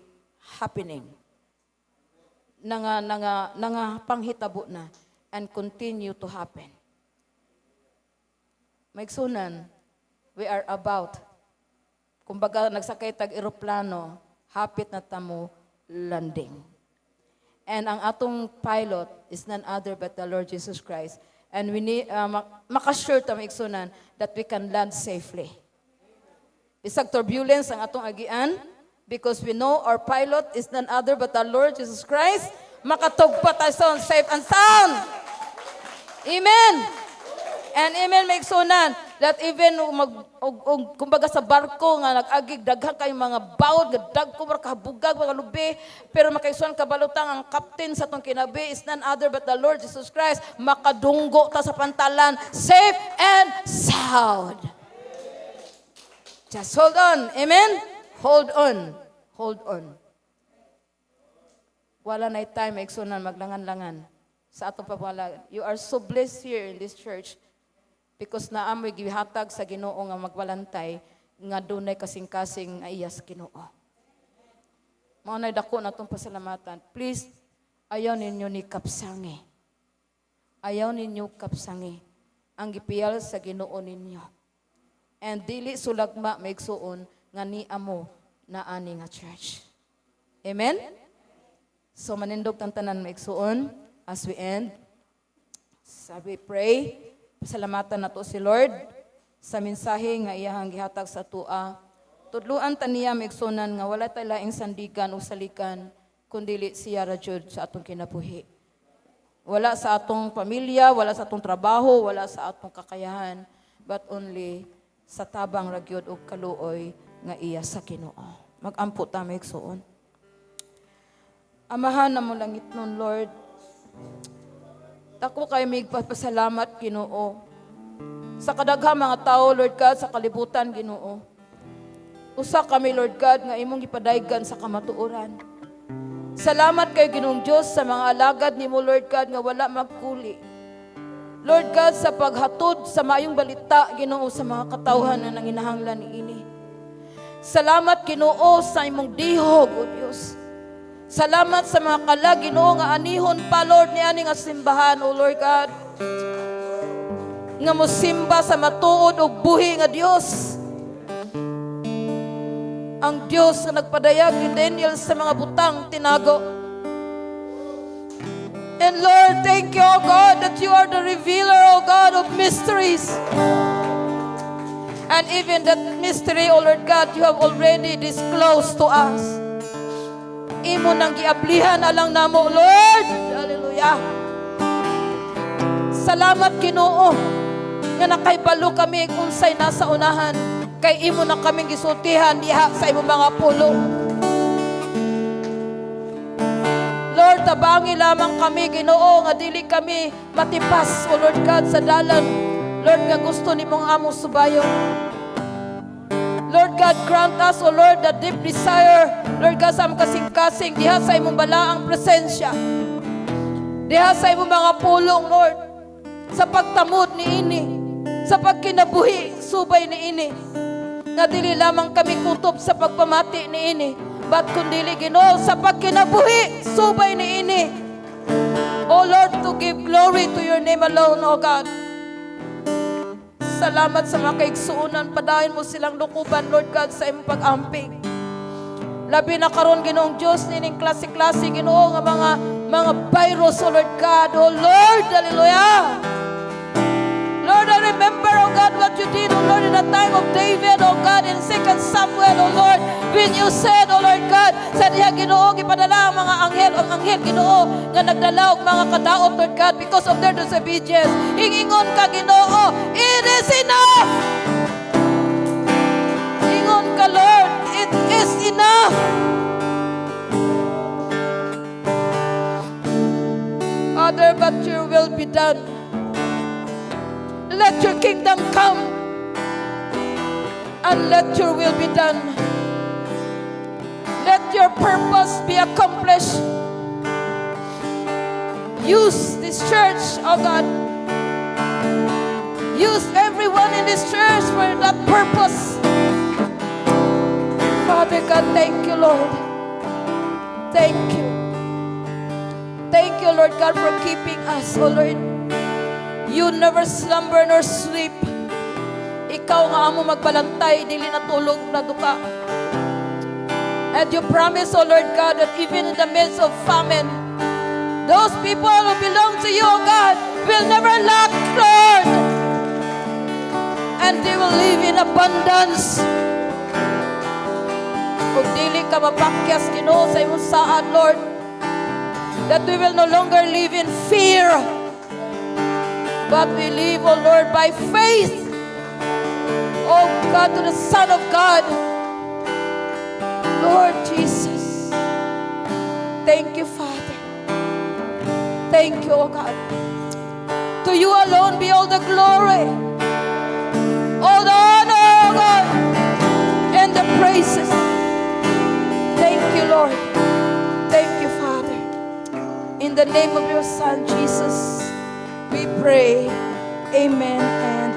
happening. Nanga panghitabo na and continue to happen. Maigsunan, we are about, kumbaga nagsakay tag eroplano, hapit na tamo landing. And ang atong pilot is none other but the Lord Jesus Christ. And we need, makasure ta maigsunan that we can land safely. Bisag turbulence ang atong agian, because we know our pilot is none other but the Lord Jesus Christ. Makatugpa tayo safe and sound. Amen. And amen, maigsunan, that even kumbaga sa barko nga nag-agig, daghang kayong mga bawod, nga dagko, kahabugag, mga lubi, pero makaigsunan kabalutang ang captain sa itong kinabi is none other but the Lord Jesus Christ, makadunggo ta sa pantalan, safe and sound. Just hold on, amen? Hold on, hold on. Wala na time, maigsunan, maglangan-langan sa atong pagwala. You are so blessed here in this church, because naamoy gihatag sa Ginoo nga magbalantay nga dunay kasing-kasing nga iya sa Ginoo. Mao nay dako natong pasalamatan. Please, ayaw ninyo ni kapsangi. Ayaw ninyo kapsangi ang gipiyal sa Ginoo ninyo. And dili sulagma maigsuon nga niamo na ani nga church. Amen? So manindog tang tanan maigsuon as we end. So we pray. Pasalamatan nato si Lord sa mensahe nga iyahang gihatag sa tua. Tudluan ta niya maigsunan nga wala tay laing sandigan o salikan kundi siya ra jud sa atong kinabuhi. Wala sa atong pamilya, wala sa atong trabaho, wala sa atong kakayahan, but only sa tabang ra gyud og kaluoy nga iya sa Ginoo. Magampo ta maigsuon. Amahan na mo langit nun, Lord. Dako kay migpasalamat Ginoo sa kadaghang mga tao, Lord God, sa kalibutan Ginoo. Usa kami, Lord God, nga imong gipadaygan sa kamatuoran. Salamat kay Ginoong Dios sa mga alagad nimo, Lord God, nga wala magkuli. Lord God, sa paghatod sa maayong balita Ginoo sa mga katawhan na nanginahanglan niini. Salamat Ginoo sa imong dihog, O Dios. Salamat sa mga kalag, Ginoo, nga anihon pa, Lord, ni ani nga simbahan, O Lord God. Nga mosimba sa matuod o buhi nga Dios. Ang Dios nga nagpadayag ni Daniel sa mga butang tinago. And Lord, thank you, O God, that you are the revealer, O God, of mysteries. And even that mystery, O Lord God, you have already disclosed to us. Imo nang giablihan alang namo, Lord. Hallelujah. Salamat Ginoo nga nakaibalo kami unsay nasa unahan, kay imo na kaming gisultihan diha sa imong mga pulong. Lord, tabangi lamang kami Ginoo nga dili kami matipas, O Lord God, sa dalan, Lord, nga gusto nimong among subayon. Lord God, grant us, O Lord, the deep desire, Lord God, sa among kasing-kasing, diha sa imong balaang presensya, diha sa imong mga pulong, Lord, sa pagtamod ni ini, sa pagkinabuhi, subay ni ini, na dili lamang kami kutob sa pagpamati ni ini, but kundili Ginoo sa pagkinabuhi, subay ni ini. O Lord, to give glory to your name alone, O God. Salamat sa mga kaigsuunan. Padayon mo silang lukuban, Lord God, sa imong pag-amping. Labi na karon Ginoong Diyos, nining klase-klase, Ginoo, nga mga virus, O Lord God. O Lord, hallelujah. Lord, I remember, O God, what you did, O Lord, in the time of David, O God, in 2 Samuel, O Lord, when you said, O Lord God, sa diha Ginoo, gipadala ang mga anghel, Ginoo, nga nagdala og mga kadaot, Lord God, because of their disobedience. Ingon ka, Ginoo, it is enough. Ingon ka, Lord, it is enough. Father, but your will be done. Let your kingdom come and let your will be done. Let your purpose be accomplished. Use this church, oh God. Use everyone in this church for that purpose. Father God, thank you, Lord. Thank you. Thank you, Lord God, for keeping us, oh Lord. You never slumber nor sleep. Ikaw nga amo magbalantay, dili natulog na duka. And you promise, O Lord God, that even in the midst of famine, those people who belong to you, O God, will never lack, Lord. And they will live in abundance. Kung dili ka mapakyas, Ginoo, sa imong saad, Lord, that we will no longer live in fear. but we live, O Lord, by faith, O God, to the Son of God, Lord Jesus. Thank you, Father. Thank you, O God. To you alone be all the glory, all the honor, O God, and the praises. Thank you, Lord. Thank you, Father. In the name of your Son, Jesus, we pray. Amen and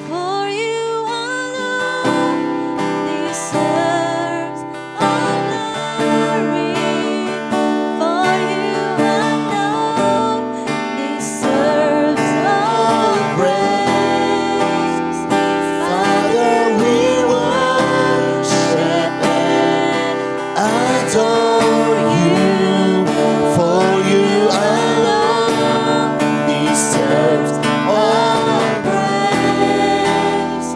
For you alone deserves all glory. For you alone deserves all praise. Father, we worship and adore you, for you alone deserves all praise.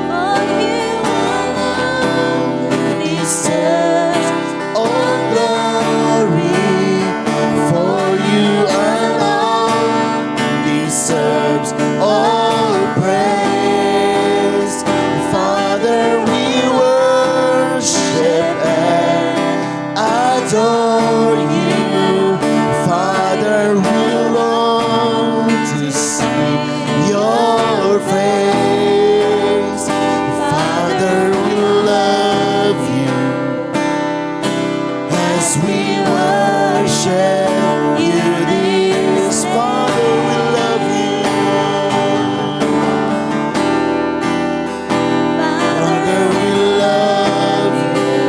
For you alone deserves all glory, for you alone deserves all praise. Father, we worship and adore you. Father, we long to see your face. Father, we love you as we worship you. This Father, we love you. Father, we love you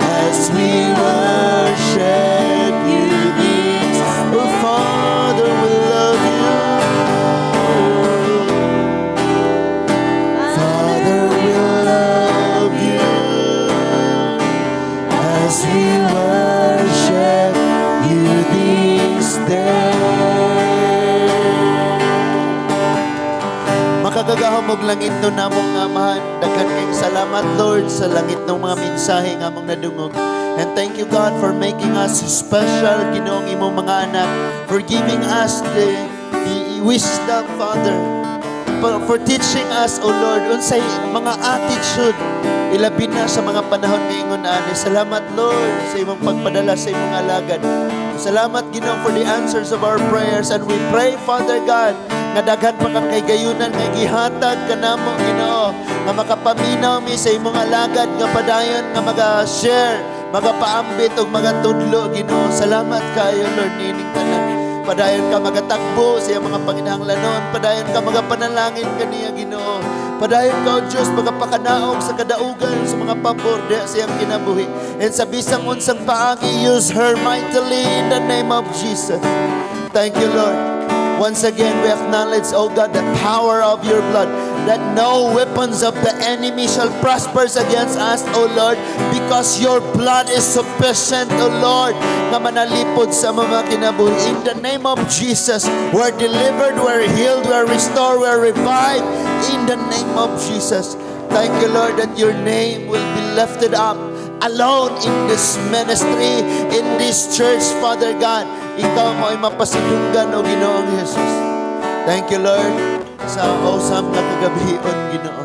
as we worship you. This oh Father, we love you. Father, we love you as we worship you this day. Makagagahom og langit no namong amahan. Daghan kayong salamat, Lord, sa langit ng mga mensahe nga among nadungog. And thank you, God, for making us special, Ginoong imong mga anak, for giving us the wisdom, Father, for teaching us, O Lord, unsay mga attitude, ilabi na sa mga panahon ngayon ani. Salamat, Lord, sa imong pagpadala sa imong alagad. Salamat, Ginoo, for the answers of our prayers. And we pray, Father God, nga daghan pa kang kaygayunan nga gihatag kanamo, Ginoo, nga makapaminaw mi sa imong alagad nga padayon nga maga-share, magapaambit og magatudlo, Ginoo. Salamat kayo, Lord, nining tanan. Padayon ka magatakbo sa iyang mga panginahanglanon. Padayon ka magapanalangin kaniya, Ginoo. Padayon ka, O Diyos, magapakanaog sa kadaugan sa mga pabor diha sa iyang kinabuhi. And sa bisang unsang paagi, use her mightily in the name of Jesus. Thank you, Lord. Once again, we acknowledge, oh God, the power of your blood, that no weapons of the enemy shall prosper against us, oh Lord, because your blood is sufficient, oh Lord, na manalipod sa mga kinabuhi. In the name of Jesus, we're delivered, we're healed, we're restored, we're revived. In the name of Jesus, thank you, Lord, that your name will be lifted up alone in this ministry, in this church, Father God. Ikaw mo ay mapasidunggan, O Ginoong Jesus. Thank you, Lord, sa awesome na kagabihion, Ginoo.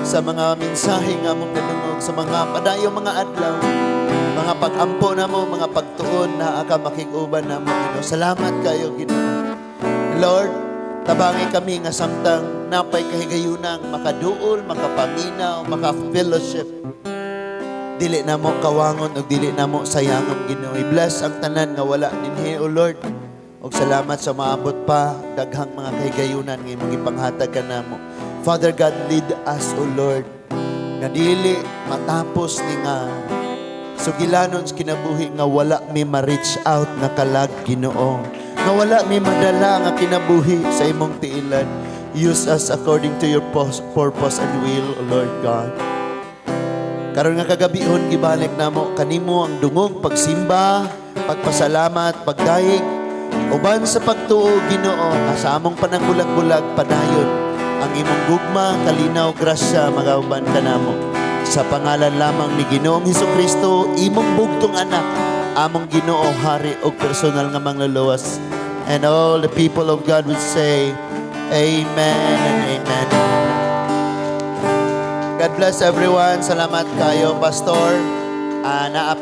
Sa mga mensahe nga mong nanungog, sa mga padayong mga adlaw, mga pag-ampo na mo, mga pagtuon na aka makiguban na mo, Ginoo. Salamat kayo, Ginoo. Lord, tabangi kami nga samtang napay kahigayunang makaduol, makapaminaw, maka-fellowship. Dili na mo kawangon o dili na mo sayangon, Ginoo. I-bless ang tanan nga wala dinhi, O Lord. O salamat sa maabot pa daghang mga kahigayunan nga imong ipanghatag kanamo. Father God, lead us, O Lord. Nga dili matapos ni nga sugilanon sa kinabuhi nga wala mi ma-reach out na kalag, Ginoo. Nga wala mi madala nga kinabuhi sa imong tiilan. Use us according to your purpose and will, O Lord God. Karon nga kagabihon gibalik namo kanimo ang dungog pagsimba, pagpasalamat, pagdayeg uban sa pagtuo, Ginoo, sa among panangbulag-bulag padayon ang imong gugma, kalinaw, grasya magauban kanamo sa pangalan lamang ni Ginoong Hesukristo, imong bugtong anak, among Ginoo, hari ug personal nga mangluluwas. And all the people of God would say, Amen and Amen. God bless everyone. Salamat kayo, Pastor. Naa pa